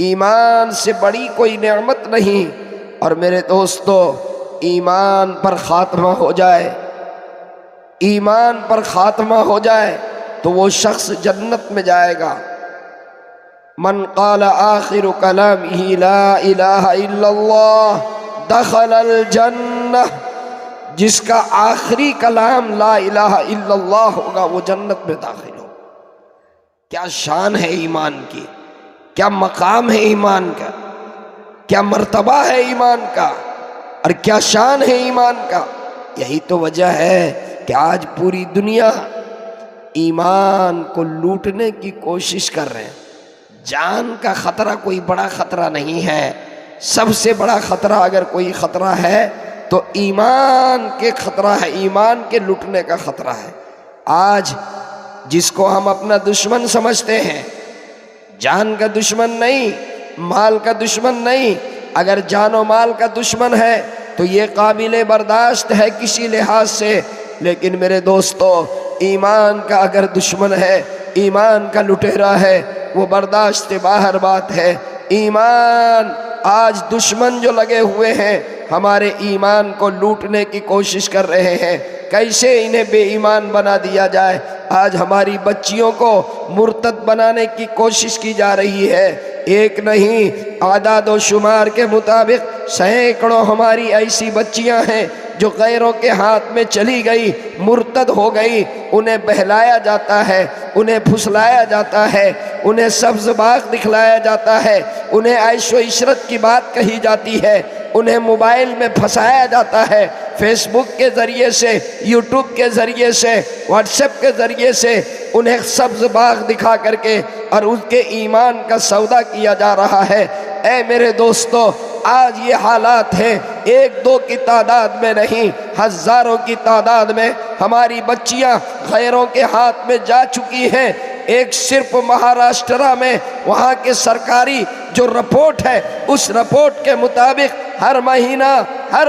ईमान से बड़ी कोई नेमत नहीं। और मेरे दोस्तों, ईमान पर खात्मा हो जाए, ईमान पर खात्मा हो जाए तो वो शख्स जन्नत में जाएगा। मन क़ाल आखिर कलामिही ला इलाहा इल्लल्लाह दखलल जन्नह, जिसका आखिरी कलाम ला इलाहा इल्लल्लाह होगा वो जन्नत में दाखिल हो। क्या शान है ईमान की, क्या मकाम है ईमान का, क्या मर्तबा है ईमान का, और क्या शान है ईमान का। यही तो वजह है कि आज पूरी दुनिया ईमान को लूटने की कोशिश कर रहे हैं। जान का खतरा कोई बड़ा खतरा नहीं है, सबसे बड़ा खतरा अगर कोई खतरा है तो ईमान के खतरा है, ईमान के लूटने का खतरा है। आज जिसको हम अपना दुश्मन समझते हैं, जान का दुश्मन नहीं, माल का दुश्मन नहीं, अगर जान और माल का दुश्मन है तो ये काबिले बर्दाश्त है किसी लिहाज से। लेकिन मेरे दोस्तों, ईमान का अगर दुश्मन है, ईमान का लुटेरा है, वो बर्दाश्त से बाहर बात है। ईमान, आज दुश्मन जो लगे हुए हैं हमारे ईमान को लूटने की कोशिश कर रहे हैं, कैसे इन्हें बेईमान बना दिया जाए। आज हमारी बच्चियों को मुर्तद बनाने की कोशिश की जा रही है। एक नहीं, आदाद व शुमार के मुताबिक सैकड़ों हमारी ऐसी बच्चियां हैं जो गैरों के हाथ में चली गई, मुर्तद हो गई। उन्हें बहलाया जाता है, उन्हें फुसलाया जाता है, उन्हें सब्ज़ बाग दिखलाया जाता है, उन्हें ऐशो इशरत की बात कही जाती है, उन्हें मोबाइल में फंसाया जाता है, फेसबुक के ज़रिए से, यूट्यूब के ज़रिए से, व्हाट्सएप के ज़रिए से उन्हें सब्ज़ बाग दिखा करके और उसके ईमान का सौदा किया जा रहा है। ऐ मेरे दोस्तों, आज ये हालात हैं, एक दो की तादाद में नहीं, हज़ारों की तादाद में हमारी बच्चियां गैरों के हाथ में जा चुकी हैं। एक सिर्फ महाराष्ट्र में वहाँ के सरकारी जो रिपोर्ट है, उस रिपोर्ट के मुताबिक हर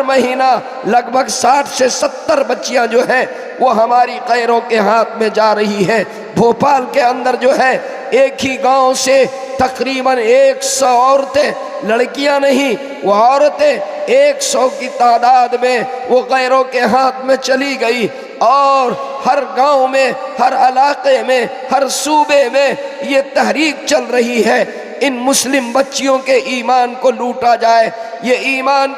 महीना लगभग 60 से 70 बच्चियां जो हैं वो हमारी गैरों के हाथ में जा रही हैं। भोपाल के अंदर जो है, एक ही गांव से तकरीबन 100 औरतें, लड़कियां नहीं, वो औरतें 100 की तादाद में वो गैरों के हाथ में चली गई। और हर गांव में, हर इलाके में, हर सूबे में ये तहरीक चल रही है, इन मुस्लिम बच्चियों के ईमान को लूटा जाए। ये ईमान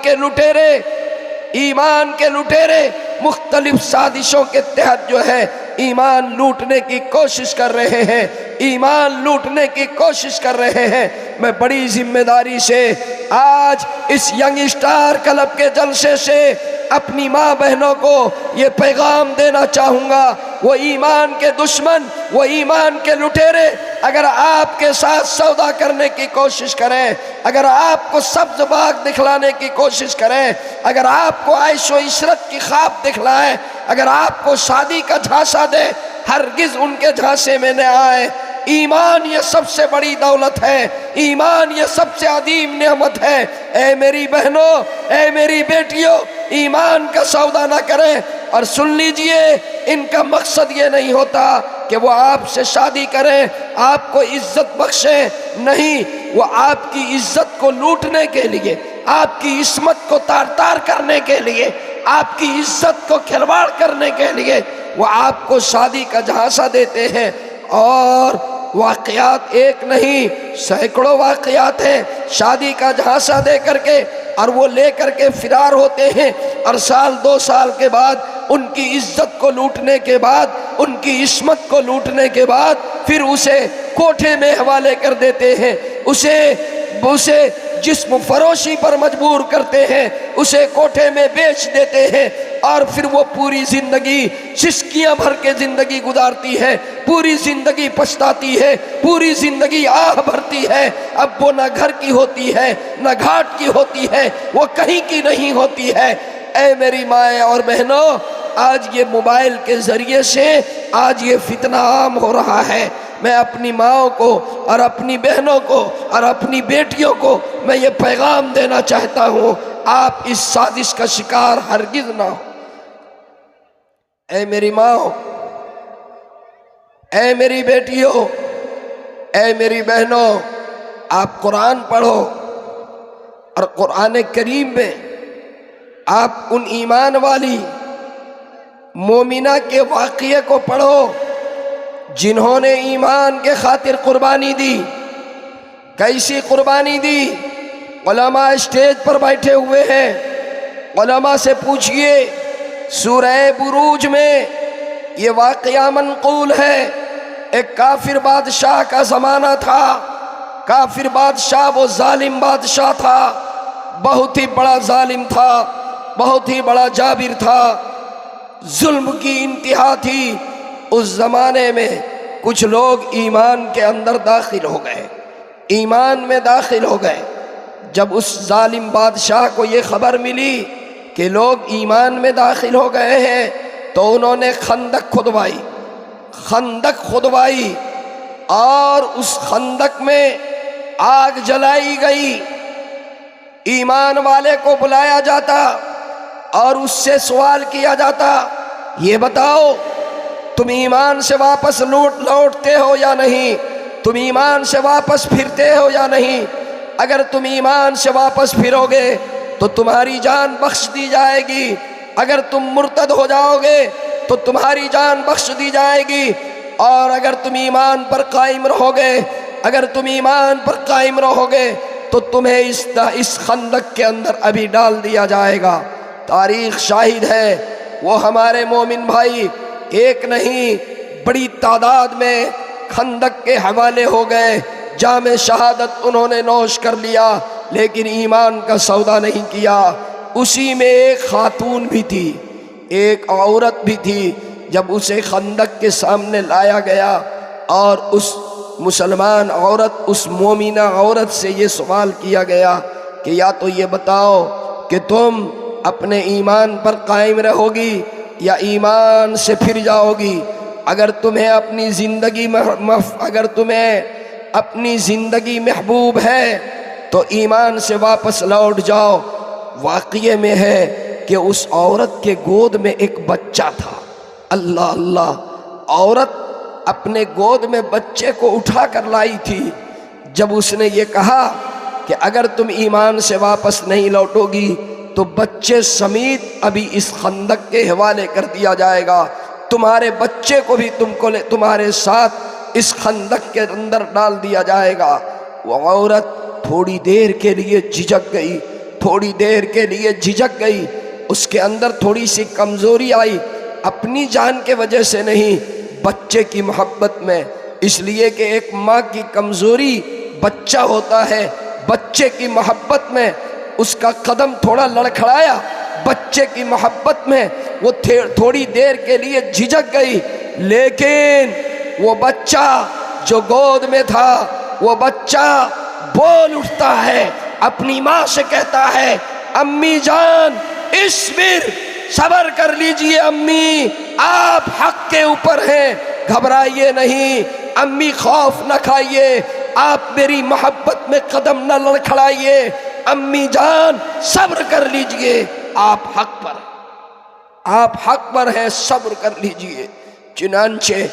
के लुटेरे मुख्तलिफ साजिशों के तहत जो है ईमान लूटने की कोशिश कर रहे हैं, ईमान लूटने की कोशिश कर रहे हैं। मैं बड़ी जिम्मेदारी से आज इस यंग स्टार क्लब के जलसे से अपनी माँ बहनों को ये पैगाम देना चाहूँगा, वो ईमान के दुश्मन, वो ईमान के लुटेरे अगर आपके साथ सौदा करने की कोशिश करें, अगर आपको सब्ज़ बाग दिखलाने की कोशिश करें, अगर आपको ऐशो इशरत की ख्वाब दिखलाएं, अगर आपको शादी का झांसा दे, हरगिज़ उनके झांसे में न आए। ईमान ये सबसे बड़ी दौलत है, ईमान ये सबसे अदीम नेमत है। ऐ मेरी बहनों, ऐ मेरी बेटियों, ईमान का सौदा ना करें। और सुन लीजिए, इनका मकसद ये नहीं होता कि वो आपसे शादी करें, आपको इज्जत बख्शे, नहीं, वो आपकी इज्जत को लूटने के लिए, आपकी इस्मत को तार तार करने के लिए, आपकी इज्जत को खिलवाड़ करने के लिए वो आपको शादी का झांसा देते हैं। और वाक़यात एक नहीं, सैकड़ों वाक़यात हैं शादी का झांसा दे करके, और वो ले करके फिरार होते हैं। और साल 2 साल के बाद उनकी इज्जत को लूटने के बाद, उनकी इस्मत को लूटने के बाद फिर उसे कोठे में हवाले कर देते हैं, उसे जिस्म फरोशी पर मजबूर करते हैं, उसे कोठे में बेच देते हैं। और फिर वो पूरी जिंदगी सिसकियां भर के जिंदगी गुजारती है, पूरी जिंदगी पछताती है, पूरी जिंदगी आह भरती है। अब वो न घर की होती है, न घाट की होती है, वो कहीं की नहीं होती है। ऐ मेरी माएँ और बहनों, आज ये मोबाइल के जरिए से आज ये फितना आम हो रहा है। मैं अपनी माँओं को और अपनी बहनों को और अपनी बेटियों को मैं ये पैगाम देना चाहता हूँ, आप इस साजिश का शिकार हरगिज़ ना हो। ऐ मेरी माँओं, ऐ मेरी बेटियों, ऐ मेरी बहनों, आप कुरान पढ़ो और कुरान करीम में आप उन ईमान वाली मोमिना के वाक़ये को पढ़ो जिन्होंने ईमान के खातिर कुर्बानी दी। कैसी कुर्बानी दी? उलमा स्टेज पर बैठे हुए हैं, उलमा से पूछिए। सूरह बुरूज में ये वाक़या मनक़ूल है। एक काफिर बादशाह का ज़माना था। काफिर बादशाह वो जालिम बादशाह था, बहुत ही बड़ा जालिम था, बहुत ही बड़ा जाबिर था, जुल्म की इंतहा थी। उस ज़माने में कुछ लोग ईमान के अंदर दाखिल हो गए, ईमान में दाखिल हो गए। जब उस जालिम बादशाह को ये खबर मिली कि लोग ईमान में दाखिल हो गए हैं तो उन्होंने खंदक खुदवाई, खंदक खुदवाई और उस खंदक में आग जलाई गई। ईमान वाले को बुलाया जाता और उससे सवाल किया जाता, ये बताओ तुम ईमान से वापस लौटते हो या नहीं? तुम ईमान से वापस फिरते हो या नहीं? अगर तुम ईमान से वापस फिरोगे तो तुम्हारी जान बख्श दी जाएगी, अगर तुम मुर्तद हो जाओगे तो तुम्हारी जान बख्श दी जाएगी, और अगर तुम ईमान पर कायम रहोगे, अगर तुम ईमान पर कायम रहोगे तो तुम्हें इस खंदक के अंदर अभी डाल दिया जाएगा। तारीख शाहिद है, वो हमारे मोमिन भाई एक नहीं बड़ी तादाद में खंदक के हवाले हो गए। जामे शहादत उन्होंने नोश कर लिया, लेकिन ईमान का सौदा नहीं किया। उसी में एक खातून भी थी, एक औरत भी थी। जब उसे खंदक के सामने लाया गया और उस मुसलमान औरत, उस मोमिना औरत से ये सवाल किया गया कि या तो ये बताओ कि तुम अपने ईमान पर कायम रहोगी या ईमान से फिर जाओगी। अगर तुम्हें अपनी ज़िंदगी महबूब है तो ईमान से वापस लौट जाओ। वाक़ये में है कि उस औरत के गोद में एक बच्चा था। अल्लाह अल्लाह, औरत अपने गोद में बच्चे को उठा कर लाई थी। जब उसने ये कहा कि अगर तुम ईमान से वापस नहीं लौटोगी तो बच्चे समेत अभी इस खंदक के हवाले कर दिया जाएगा, तुम्हारे बच्चे को भी तुम्हारे साथ इस खंदक के अंदर डाल दिया जाएगा। वो औरत थोड़ी देर के लिए झिझक गई, थोड़ी देर के लिए झिझक गई। उसके अंदर थोड़ी सी कमज़ोरी आई, अपनी जान के वजह से नहीं, बच्चे की मोहब्बत में। इसलिए कि एक माँ की कमज़ोरी बच्चा होता है, बच्चे की मोहब्बत में उसका कदम थोड़ा लड़खड़ाया। बच्चे की मोहब्बत में वो थोड़ी देर के लिए झिझक गई, लेकिन वो बच्चा जो गोद में था, वो बच्चा बोल उठता है, अपनी माँ से कहता है, अम्मी जान इस्बिर, सब्र कर लीजिए अम्मी, आप हक के ऊपर हैं, घबराइए नहीं अम्मी, खौफ न खाइए, आप मेरी मोहब्बत में कदम न लड़खड़ाइए, अम्मी जान सब्र कर लीजिए, आप हक पर हैं, सब्र कर लीजिए। चुनांचे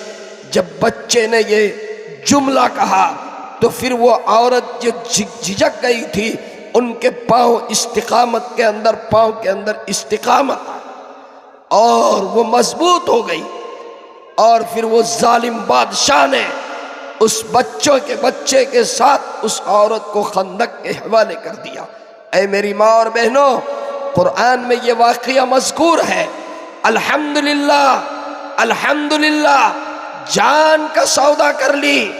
जब बच्चे ने ये जुमला कहा तो फिर वो औरत जो झिझक गई थी, उनके पाँव के अंदर इस्तिकामत और वो मजबूत हो गई। और फिर वो जालिम बादशाह ने उस बच्चे के साथ उस औरत को खंदक के हवाले कर दिया। ऐ मेरी माँ और बहनों, कुरान में ये वाक़या मज़कूर है। अल्हम्दुलिल्लाह, अल्हम्दुलिल्लाह, जान का सौदा कर ली,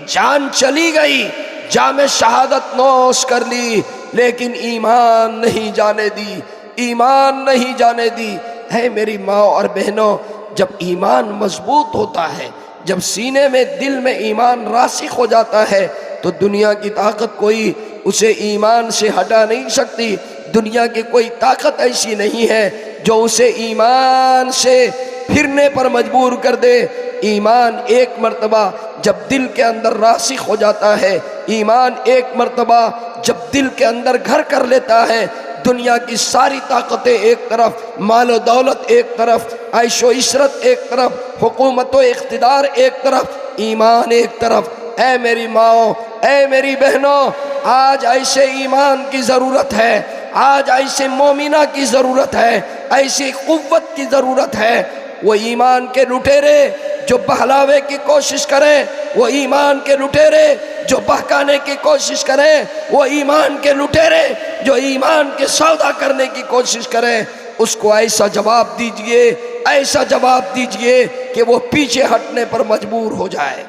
जान चली गई, जामे शहादत नोश कर ली, लेकिन ईमान नहीं जाने दी, ईमान नहीं जाने दी। है मेरी माँ और बहनों, जब ईमान मजबूत होता है, जब सीने में दिल में ईमान रासिख हो जाता है, तो दुनिया की ताकत कोई उसे ईमान से हटा नहीं सकती। दुनिया की कोई ताकत ऐसी नहीं है जो उसे ईमान से फिरने पर मजबूर कर दे। ईमान एक मर्तबा जब दिल के अंदर रासिख हो जाता है, ईमान एक मर्तबा जब दिल के अंदर घर कर लेता है, दुनिया की सारी ताकतें एक तरफ, मालो दौलत एक तरफ, ऐशो इशरत एक तरफ, हुकूमत व इख्तिदार एक तरफ, ईमान एक तरफ। ऐ मेरी माओ, ऐ मेरी बहनों, आज ऐसे ईमान की ज़रूरत है, आज ऐसे मोमिना की ज़रूरत है, ऐसी कुव्वत की ज़रूरत है। वो ईमान के लुटेरे जो बहलावे की कोशिश करें, वो ईमान के लुटेरे जो बहकाने की कोशिश करें, वो ईमान के लुटेरे जो ईमान के सौदा करने की कोशिश करें, उसको ऐसा जवाब दीजिए, ऐसा जवाब दीजिए कि वो पीछे हटने पर मजबूर हो जाए।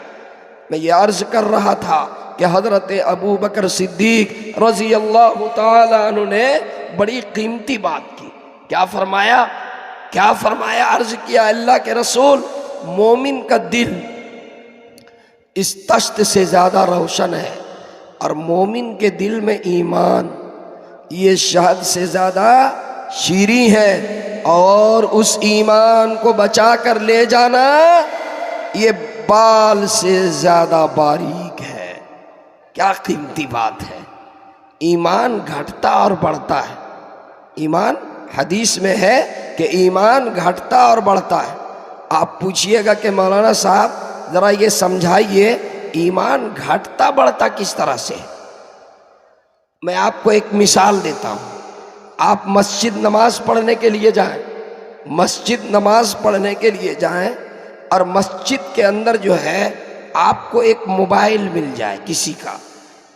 मैं ये अर्ज कर रहा था कि हज़रत अबू बकर सिद्दीक रज़ी अल्लाह ताला अन्हु ने बड़ी कीमती बात की। क्या फरमाया? क्या फरमाया? अर्ज किया, अल्लाह के रसूल, मोमिन का दिल इस तश्त से ज़्यादा रोशन है और मोमिन के दिल में ईमान ये शहद से ज़्यादा शीरी है, और उस ईमान को बचा कर ले जाना ये बाल से ज़्यादा बारीक है। क्या कीमती बात है। ईमान घटता और बढ़ता है। ईमान, हदीस में है कि ईमान घटता और बढ़ता है। आप पूछिएगा कि मौलाना साहब ज़रा ये समझाइए, ईमान घटता बढ़ता किस तरह से? मैं आपको एक मिसाल देता हूँ। आप मस्जिद नमाज पढ़ने के लिए जाएं, मस्जिद नमाज पढ़ने के लिए जाएं और मस्जिद के अंदर जो है आपको एक मोबाइल मिल जाए किसी का,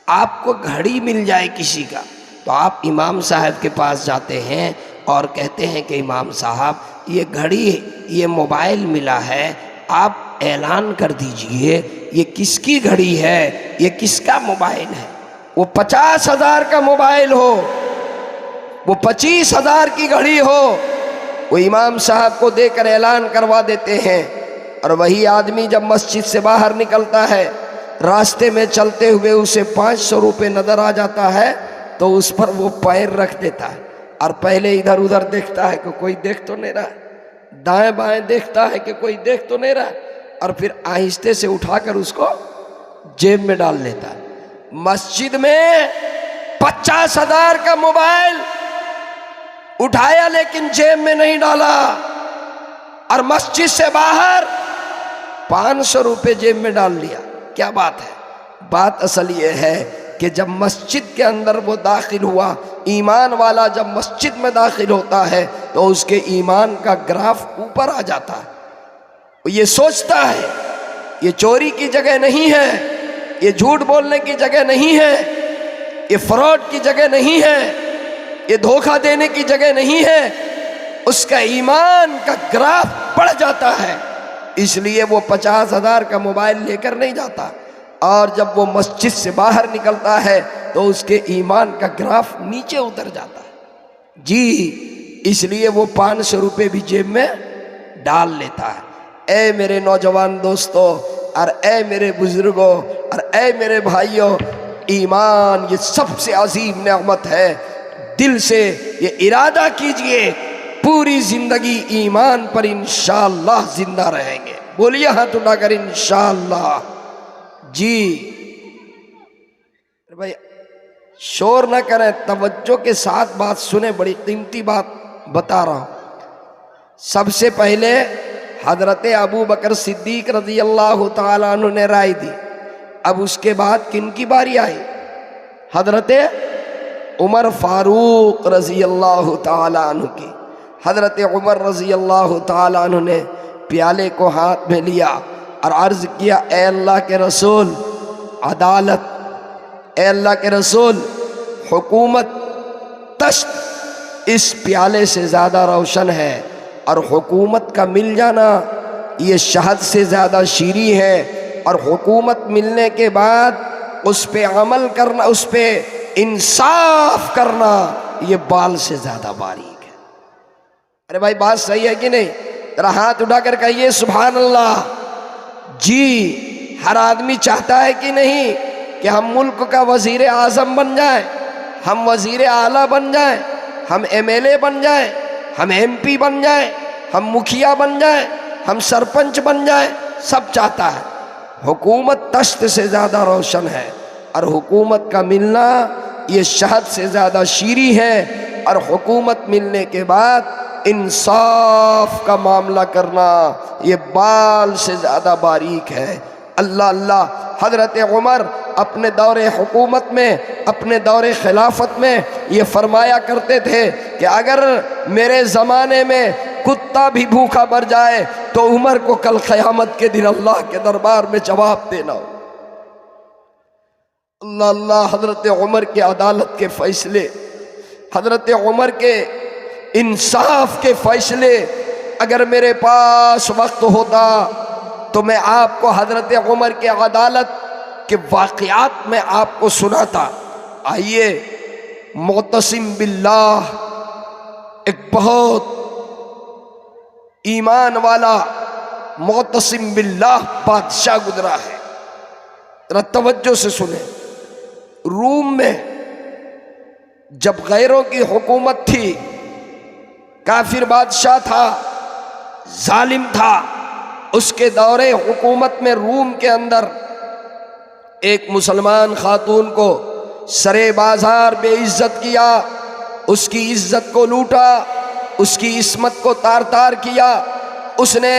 आपको घड़ी मिल जाए किसी का, तो आप इमाम साहब के पास जाते हैं और कहते हैं कि इमाम साहब ये घड़ी, ये मोबाइल मिला है, आप ऐलान कर दीजिए ये किसकी घड़ी है, ये किसका मोबाइल है। वो 50,000 का मोबाइल हो, वो 25,000 की घड़ी हो, वो इमाम साहब को देकर ऐलान करवा देते हैं। और वही आदमी जब मस्जिद से बाहर निकलता है, रास्ते में चलते हुए उसे 500 रुपये नज़र आ जाता है, तो उस पर वो पैर रख देता है और पहले इधर उधर देखता है कि कोई देख तो नहीं रहा, दाएं बाएं देखता है कि कोई देख तो नहीं रहा, और फिर आहिस्ते से उठाकर उसको जेब में डाल लेता है। मस्जिद में 50,000 का मोबाइल उठाया लेकिन जेब में नहीं डाला, और मस्जिद से बाहर 500 रुपये जेब में डाल लिया। क्या बात है? बात असल ये है कि जब मस्जिद के अंदर वो दाखिल हुआ, ईमान वाला जब मस्जिद में दाखिल होता है तो उसके ईमान का ग्राफ ऊपर आ जाता है। ये सोचता है ये चोरी की जगह नहीं है, ये झूठ बोलने की जगह नहीं है, ये फ्रॉड की जगह नहीं है, ये धोखा देने की जगह नहीं है। उसका ईमान का ग्राफ बढ़ जाता है, इसलिए वो 50,000 का मोबाइल लेकर नहीं जाता, और जब वो मस्जिद से बाहर निकलता है तो उसके ईमान का ग्राफ नीचे उतर जाता है जी। इसलिए वो 500 रुपये भी जेब में डाल लेता है। ऐ मेरे नौजवान दोस्तों और ऐ मेरे बुजुर्गों और ऐ मेरे भाइयों, ईमान ये सबसे अजीम नेमत है। दिल से ये इरादा कीजिए, पूरी जिंदगी ईमान पर इंशाअल्लाह जिंदा रहेंगे। बोलिए हाथ उठाकर इंशाअल्लाह जी। भाई शोर ना करें, तवज्जो के साथ बात सुने, बड़ी कीमती बात बता रहा हूं। सबसे पहले हजरत अबू बकर सिद्दीक रज़ी अल्लाह ताला अन्हु ने राय दी। अब उसके बाद किन की बारी आई? हजरत उमर फारूक रज़ी अल्लाह ताला अन्हु की। हजरत उमर रज़ी अल्लाह ताला अन्हु ने प्याले को हाथ में लिया और अर्ज़ किया, ए अल्लाह के रसूल अदालत, ए अल्लाह के रसूल हुकूमत, तश्त इस प्याले से ज़्यादा रोशन है, और हुकूमत का मिल जाना ये शहद से ज़्यादा शीरी है, और हुकूमत मिलने के बाद उस पे अमल करना, उस पे इंसाफ करना ये बाल से ज़्यादा बारीक है। अरे भाई बात सही है कि नहीं? जरा हाथ उठाकर कहिए सुभान अल्लाह जी। हर आदमी चाहता है कि नहीं कि हम मुल्क का वज़ीर आज़म बन जाए, हम वज़ीर आला बन जाए, हम MLA बन जाए, हम MP बन जाए, हम मुखिया बन जाए, हम सरपंच बन जाए, सब चाहता है। हुकूमत तश्त से ज़्यादा रोशन है, और हुकूमत का मिलना ये शहद से ज़्यादा शीरी है, और हुकूमत मिलने के बाद इंसाफ का मामला करना ये बाल से ज़्यादा बारीक है। अल्लाह अल्लाह। हज़रत उमर अपने दौरे हुकूमत में, अपने दौरे खिलाफत में ये फरमाया करते थे कि अगर मेरे ज़माने में कुत्ता भी भूखा मर जाए तो उमर को कल क़यामत के दिन अल्लाह के दरबार में जवाब देना हो। अल्लाह अल्लाह। हज़रत उमर के अदालत के फ़ैसले, हज़रत उमर के इंसाफ के फ़ैसले, अगर मेरे पास वक्त होता तो मैं आपको हज़रत उमर के अदालत के वाक़यात में आपको सुनाता। आइए, मुअतसिम बिल्लाह एक बहुत ईमान वाला मुअतसिम बिल्लाह बादशाह गुजरा है। जरा तवज्जो से सुने। रूम में जब गैरों की हुकूमत थी, काफिर बादशाह था, जालिम था, उसके दौरे हुकूमत में रूम के अंदर एक मुसलमान खातून को सरे बाजार बेइज्जत किया, उसकी इज्जत को लूटा, उसकी इस्मत को तार तार किया। उसने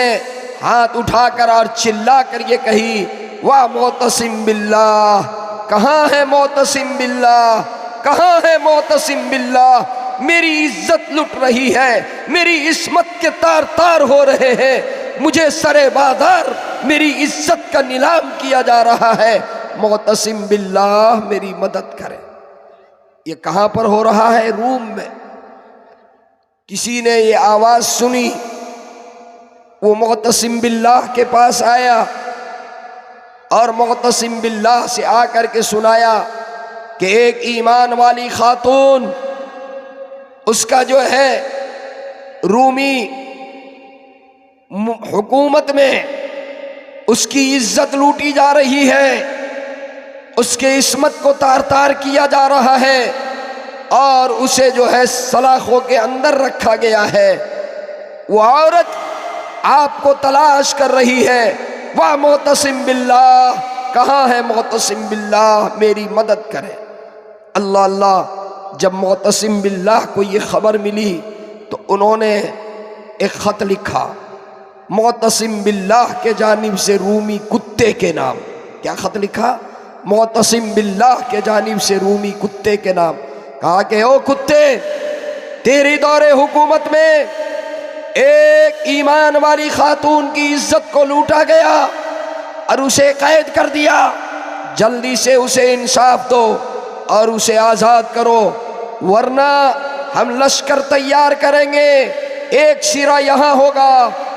हाथ उठाकर और चिल्ला कर ये कही, वाह मुअतसिम बिल्लाह, कहाँ है मुअतसिम बिल्लाह, कहाँ है मुअतसिम बिल्लाह। मेरी इज्जत लुट रही है, मेरी इस्मत के तार तार हो रहे हैं, मुझे सरे बाजार मेरी इज्जत का नीलाम किया जा रहा है। मुअतसिम बिल्लाह मेरी मदद करे। ये कहाँ पर हो रहा है? रूम में। किसी ने ये आवाज सुनी, वो मुअतसिम बिल्लाह के पास आया और मुअतसिम बिल्लाह से आकर के सुनाया कि एक ईमान वाली खातून, उसका जो है रूमी हुकूमत में उसकी इज्जत लूटी जा रही है, उसके इस्मत को तार तार किया जा रहा है और उसे जो है सलाखों के अंदर रखा गया है। वो औरत आपको तलाश कर रही है। वाह मुअतसिम बिल्लाह, कहाँ है मुअतसिम बिल्लाह, मेरी मदद करे। अल्लाह अल्लाह। जब मुअतसिम बिल्लाह को ये खबर मिली तो उन्होंने एक ख़त लिखा मुअतसिम बिल्लाह के जानिब से रूमी कुत्ते के नाम। क्या ख़त लिखा? मुअतसिम बिल्लाह के जानिब से रूमी कुत्ते के नाम। कहा कि ओ कुत्ते, तेरी दौरे हुकूमत में एक ईमान वाली खातून की इज्जत को लूटा गया और उसे कैद कर दिया। जल्दी से उसे इंसाफ दो और उसे आज़ाद करो, वरना हम लश्कर तैयार करेंगे। एक सिरा यहाँ होगा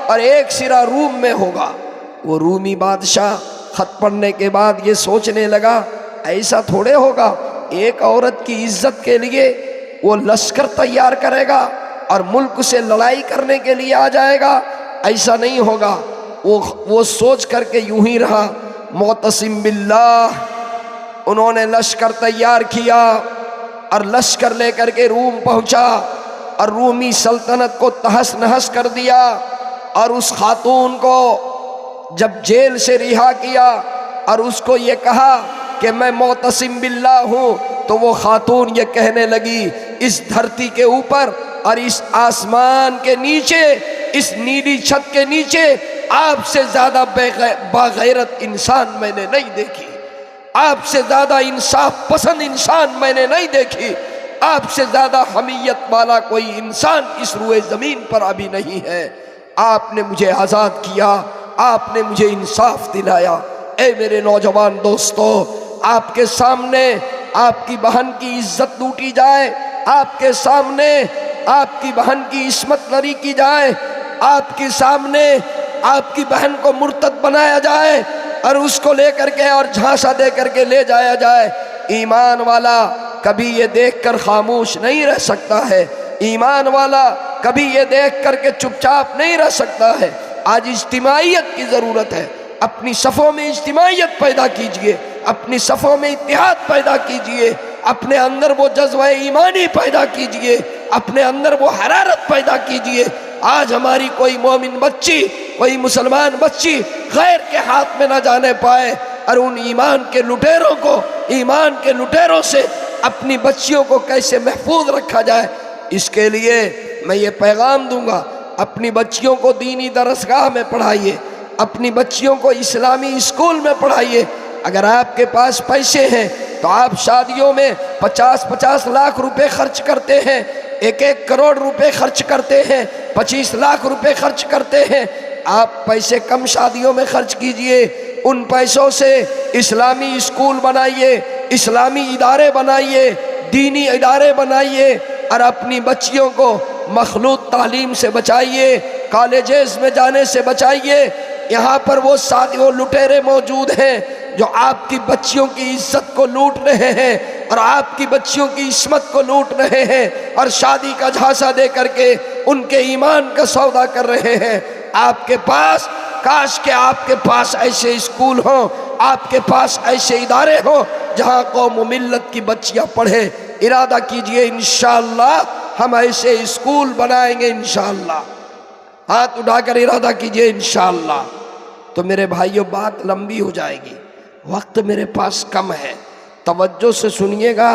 और एक सिरा रूम में होगा। वो रूमी बादशाह खत पढ़ने के बाद ये सोचने लगा, ऐसा थोड़े होगा, एक औरत की इज्जत के लिए वो लश्कर तैयार करेगा और मुल्क से लड़ाई करने के लिए आ जाएगा, ऐसा नहीं होगा। वो सोच करके यूं ही रहा। मुअतसिम बिल्लाह उन्होंने लश्कर तैयार किया और लश्कर लेकर के रूम पहुंचा और रूमी सल्तनत को तहस नहस कर दिया। और उस खातून को जब जेल से रिहा किया और उसको ये कहा कि मैं मुअतसिम बिल्लाह हूँ, तो वो खातून ये कहने लगी, इस धरती के ऊपर और इस आसमान के नीचे, इस नीली छत के नीचे आपसे ज़्यादा बागैरत इंसान मैंने नहीं देखी, आपसे ज़्यादा इंसाफ पसंद इंसान मैंने नहीं देखी, आपसे ज़्यादा हमीयत वाला कोई इंसान इस रुए ज़मीन पर अभी नहीं है। आपने मुझे आज़ाद किया, आपने मुझे इंसाफ दिलाया। ए मेरे नौजवान दोस्तों, आपके सामने आपकी बहन की इज्जत लूटी जाए, आपके सामने आपकी बहन की इस्मत लरी की जाए, आपके सामने आपकी बहन को मुर्तद बनाया जाए और उसको लेकर के और झांसा दे करके ले जाया जाए, ईमान वाला कभी ये देखकर खामोश नहीं रह सकता है। ईमान वाला कभी ये देख करके चुपचाप नहीं रह सकता है। आज इज्तिमाइयत की ज़रूरत है। अपनी सफ़ों में इज्तिमाइयत पैदा कीजिए, अपनी सफ़ों में इत्तेहाद पैदा कीजिए, अपने अंदर वो जज्बा ईमानी पैदा कीजिए, अपने अंदर वो हरारत पैदा कीजिए। आज हमारी कोई मोमिन बच्ची, कोई मुसलमान बच्ची गैर के हाथ में ना जाने पाए और उन ईमान के लुटेरों को, ईमान के लुटेरों से अपनी बच्चियों को कैसे महफूज रखा जाए, इसके लिए मैं ये पैगाम दूंगा, अपनी बच्चियों को दीनी दरसगाह में पढ़ाइए, अपनी बच्चियों को इस्लामी स्कूल में पढ़ाइए। अगर आपके पास पैसे हैं तो आप शादियों में 50-50 लाख रुपए खर्च करते हैं, 1-1 करोड़ रुपए खर्च करते हैं, 25 लाख रुपए खर्च करते हैं। आप पैसे कम शादियों में खर्च कीजिए, उन पैसों से इस्लामी स्कूल बनाइए, इस्लामी इदारे बनाइए, दीनी इदारे बनाइए और अपनी बच्चियों को मखलूत तालीम से बचाइए, कॉलेजेस में जाने से बचाइए। यहाँ पर वो वो लुटेरे मौजूद हैं जो आपकी बच्चियों की इज्जत को लूट रहे हैं और आपकी बच्चियों की इस्मत को लूट रहे हैं और शादी का झांसा दे करके उनके ईमान का सौदा कर रहे हैं। आपके पास, काश के आपके पास ऐसे स्कूल हों, आपके पास ऐसे इदारे हों जहाँ कौम मिल्लत की बच्चियाँ पढ़े। इरादा कीजिए, इंशाअल्लाह हम ऐसे स्कूल बनाएंगे इंशाअल्लाह। हाथ उठाकर इरादा कीजिए इंशाअल्लाह। तो मेरे भाइयों, बात लंबी हो जाएगी, वक्त मेरे पास कम है। तवज्जो से सुनिएगा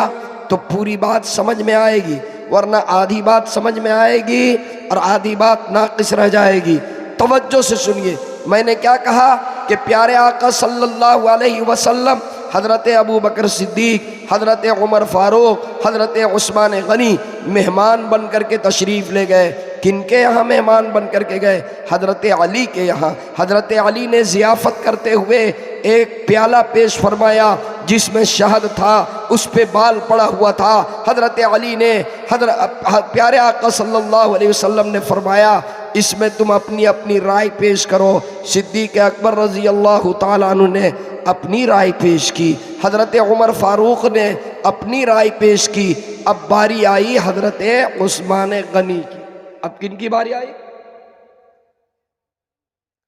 तो पूरी बात समझ में आएगी, वरना आधी बात समझ में आएगी और आधी बात नाक़िस रह जाएगी। तवज्जो से सुनिए, मैंने क्या कहा कि प्यारे आका सल्लल्लाहु अलैहि वसल्लम हज़रत अबू बकर सिद्दीक़, हज़रत उमर फ़ारूक, हज़रत उस्मान गनी मेहमान बन कर के तशरीफ़ ले गए। किनके यहाँ मेहमान बन कर के गए? हज़रत अली के यहाँ। हज़रत अली ने ज़ियाफ़त करते हुए एक प्याला पेश फरमाया जिसमें शहद था, उस पे बाल पड़ा हुआ था। हज़रत अली ने प्यारे आका सल्लल्लाहु अलैहि वसल्लम ने फरमाया, इसमें तुम अपनी अपनी राय पेश करो। सिद्दीक़ अकबर रज़ी अल्लाह ताला अन्हु ने अपनी राय पेश की, हज़रत उमर फ़ारूक ने अपनी राय पेश की। अब बारी आई हज़रत उस्मान गनी की। अब किन की बारी आई?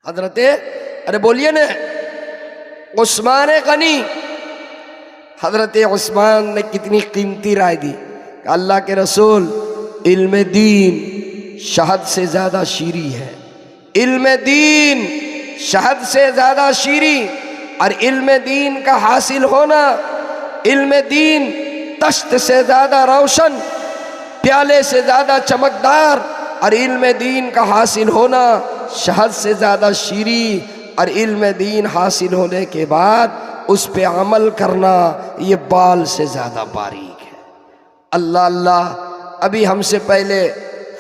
हज़रत, अरे बोलिए ना, उस्मान गनी। हज़रत उस्मान ने कितनी कीमती राय दी। अल्लाह के रसूल, इल्म दीन शहद से ज़्यादा शीरी है। इल्म दीन शहद से ज़्यादा शीरी, और इल्म दीन का हासिल होना, इल्म दीन तश्त से ज़्यादा रोशन, प्याले से ज़्यादा चमकदार, और इल्म दीन का हासिल होना शहद से ज़्यादा शीरी, और इल्म दीन हासिल होने के बाद उस पे अमल करना ये बाल से ज़्यादा बारीक है। अल्लाह अल्लाह। अभी हमसे पहले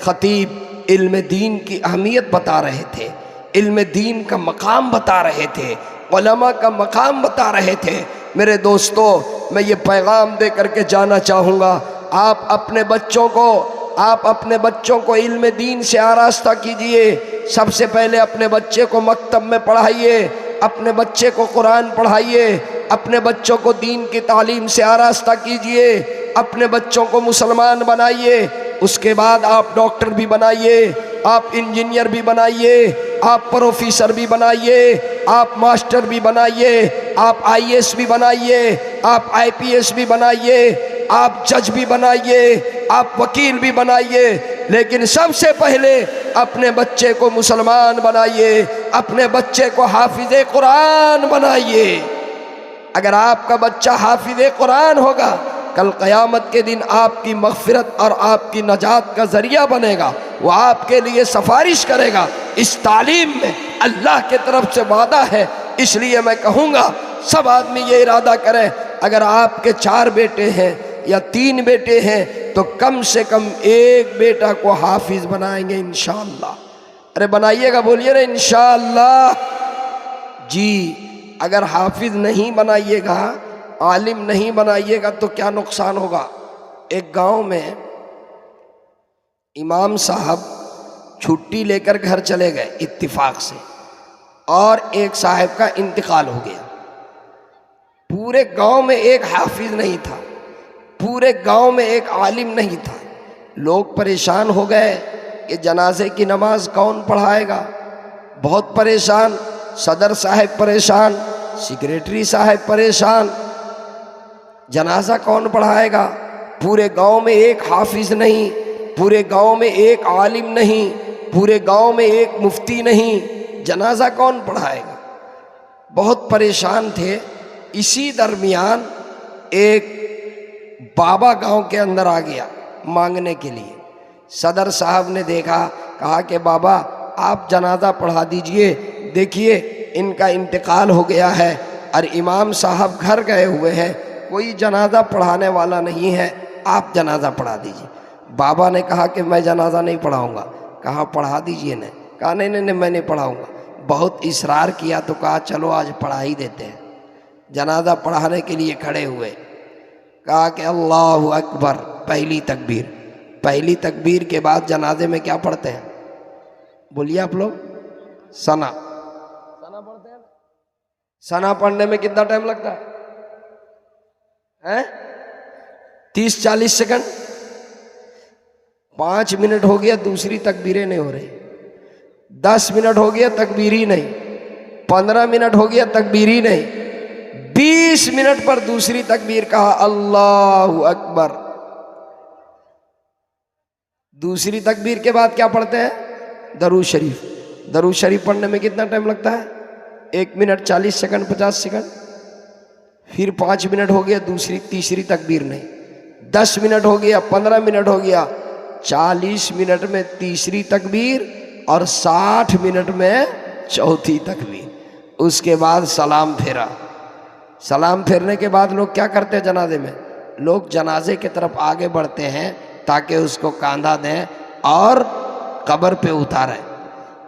खतीब इल्म दीन की अहमियत बता रहे थे, इल्म दीन का मकाम बता रहे थे, उलमा का मकाम बता रहे थे। मेरे दोस्तों, मैं ये पैगाम दे करके जाना चाहूँगा, आप अपने बच्चों को इल्म दीन से आरास्ता कीजिए। सबसे पहले अपने बच्चे को मकतब में पढ़ाइए, अपने बच्चे को कुरान पढ़ाइए, अपने बच्चों को दीन की तालीम से आरास्ता कीजिए, अपने बच्चों को मुसलमान बनाइए। उसके बाद आप डॉक्टर भी बनाइए, आप इंजीनियर भी बनाइए, आप प्रोफेसर भी बनाइए, आप मास्टर भी बनाइए, आप IAS भी बनाइए, आप IPS भी बनाइए, आप जज भी बनाइए, आप वकील भी बनाइए। लेकिन सबसे पहले अपने बच्चे को मुसलमान बनाइए, अपने बच्चे को हाफिज़े कुरान बनाइए। अगर आपका बच्चा हाफिज़े कुरान होगा, कल क़यामत के दिन आपकी मग़फ़िरत और आपकी नजात का ज़रिया बनेगा, वो आपके लिए सिफारिश करेगा। इस तालीम में अल्लाह के तरफ से वादा है। इसलिए मैं कहूँगा, सब आदमी ये इरादा करें, अगर आपके 4 बेटे हैं या 3 बेटे हैं तो कम से कम एक बेटा को हाफिज़ बनाएंगे इंशाअल्लाह। अरे बनाइएगा, बोलिए ना इंशाअल्लाह। जी, अगर हाफिज़ नहीं बनाइएगा, आलिम नहीं बनाइएगा तो क्या नुकसान होगा? एक गांव में इमाम साहब छुट्टी लेकर घर चले गए इत्तिफाक से, और एक साहब का इंतकाल हो गया। पूरे गांव में एक हाफिज नहीं था, पूरे गांव में एक आलिम नहीं था। लोग परेशान हो गए कि जनाजे की नमाज कौन पढ़ाएगा। बहुत परेशान, सदर साहब परेशान, सेक्रेटरी साहब परेशान, जनाजा कौन पढ़ाएगा। पूरे गांव में एक हाफिज नहीं, पूरे गांव में एक आलिम नहीं, पूरे गांव में एक मुफ्ती नहीं, जनाजा कौन पढ़ाएगा। बहुत परेशान थे। इसी दरमियान एक बाबा गांव के अंदर आ गया मांगने के लिए। सदर साहब ने देखा, कहा कि बाबा आप जनाजा पढ़ा दीजिए, देखिए इनका इंतकाल हो गया है और इमाम साहब घर गए हुए हैं, कोई जनाजा पढ़ाने वाला नहीं है, आप जनाजा पढ़ा दीजिए। बाबा ने कहा कि मैं जनाजा नहीं पढ़ाऊंगा। कहा पढ़ा दीजिए ने। कहा नहीं नहीं नहीं मैं नहीं पढ़ाऊंगा। बहुत इसरार किया तो कहा चलो आज पढ़ा ही देते हैं। जनाजा पढ़ाने के लिए खड़े हुए, कहा कि अल्लाहु अकबर, पहली तकबीर। पहली तकबीर के बाद जनाजे में क्या पढ़ते हैं बोलिए आप लोग? सना। सना पढ़ते हैं। सना पढ़ने में कितना टाइम लगता है? 30-40 सेकंड। 5 मिनट हो गया, दूसरी तकबीरें नहीं हो रही। 10 मिनट हो गया, तकबीर ही नहीं। 15 मिनट हो गया, तकबीर ही नहीं। 20 मिनट पर दूसरी तकबीर, कहा अल्लाहु अकबर। दूसरी तकबीर के बाद क्या पढ़ते हैं? दरूद शरीफ। दरूद शरीफ पढ़ने में कितना टाइम लगता है? 1 मिनट 40 सेकंड 50 सेकंड। फिर 5 मिनट हो गया, तीसरी तकबीर नहीं। 10 मिनट हो गया, 15 मिनट हो गया, 40 मिनट में तीसरी तकबीर और 60 मिनट में चौथी तकबीर। उसके बाद सलाम फेरा। सलाम फेरने के बाद लोग क्या करते हैं जनाजे में? लोग जनाजे की तरफ आगे बढ़ते हैं ताकि उसको कांधा दें और कब्र पे उतारें।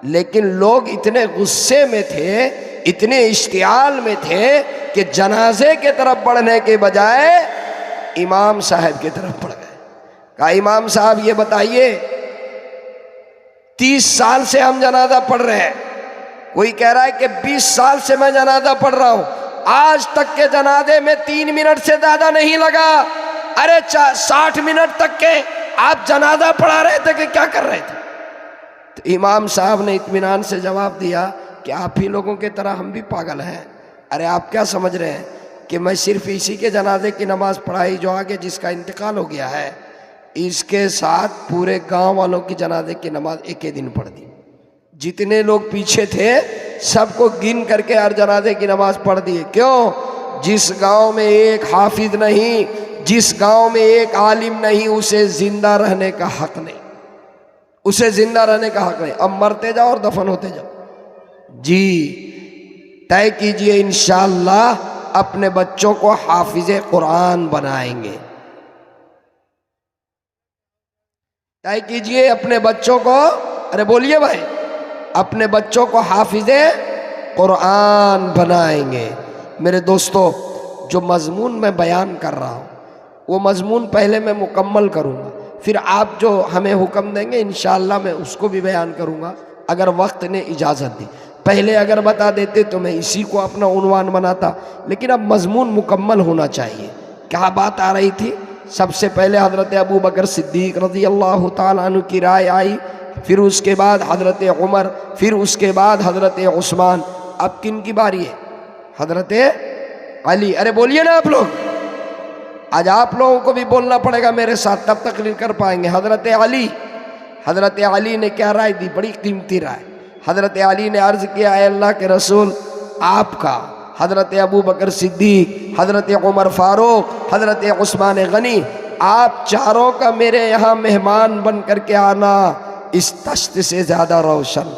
लेकिन लोग इतने गुस्से में थे, इतने इश्तियाल में थे कि जनाजे के तरफ बढ़ने के बजाय इमाम साहब की तरफ बढ़ गए। कहा इमाम साहब ये बताइए, 30 साल से हम जनाजा पढ़ रहे हैं, कोई कह रहा है कि 20 साल से मैं जनाजा पढ़ रहा हूं, आज तक के जनाजे में 3 मिनट से ज्यादा नहीं लगा। अरे 60 मिनट तक के आप जनाजा पढ़ा रहे थे कि क्या कर रहे थे? तो इमाम साहब ने इत्मीनान से जवाब दिया कि आप ही लोगों की तरह हम भी पागल हैं। अरे आप क्या समझ रहे हैं कि मैं सिर्फ इसी के जनाजे की नमाज पढ़ाई जो आगे जिसका इंतकाल हो गया है, इसके साथ पूरे गांव वालों की जनाजे की नमाज एक ही दिन पढ़ दी। जितने लोग पीछे थे सबको गिन करके हर जनाजे की नमाज पढ़ दिए। क्यों? जिस गांव में एक हाफिज नहीं, जिस गांव में एक आलिम नहीं, उसे जिंदा रहने का हक नहीं, उसे जिंदा रहने का हक नहीं। अब मरते जाओ और दफन होते जाओ। जी तय कीजिए इंशाअल्लाह अपने बच्चों को हाफिजे कुरान बनाएंगे। तय कीजिए अपने बच्चों को, अरे बोलिए भाई, अपने बच्चों को हाफिजे कुरान बनाएंगे। मेरे दोस्तों, जो मजमून मैं बयान कर रहा हूँ वो मजमून पहले मैं मुकम्मल करूँगा, फिर आप जो हमें हुक्म देंगे इंशाअल्लाह मैं उसको भी बयान करूँगा अगर वक्त ने इजाज़त दी। पहले अगर बता देते तो मैं इसी को अपना उन्वान बनाता, लेकिन अब मजमून मुकम्मल होना चाहिए। क्या बात आ रही थी? सबसे पहले हज़रत अबू बकर सिद्दीक रज़ी अल्लाह ताला अन्हु की राय आई, फिर उसके बाद हज़रत उमर, फिर उसके बाद हज़रत उस्मान। अब किन की बारी है? हज़रत अली। अरे बोलिए ना आप लोग, आज आप लोगों को भी बोलना पड़ेगा मेरे साथ, तब तक कर पाएंगे। हज़रत अली। हज़रत अली ने क्या राय दी? बड़ी कीमती राय। हज़रत अली ने अर्ज़ किया, ऐ अल्लाह के रसूल, आपका, हज़रत अबू बकर सिद्दीक, हज़रत उमर फारूक, हज़रत उस्मान गनी, आप चारों का मेरे यहाँ मेहमान बन करके आना इस तश्त से ज़्यादा रोशन,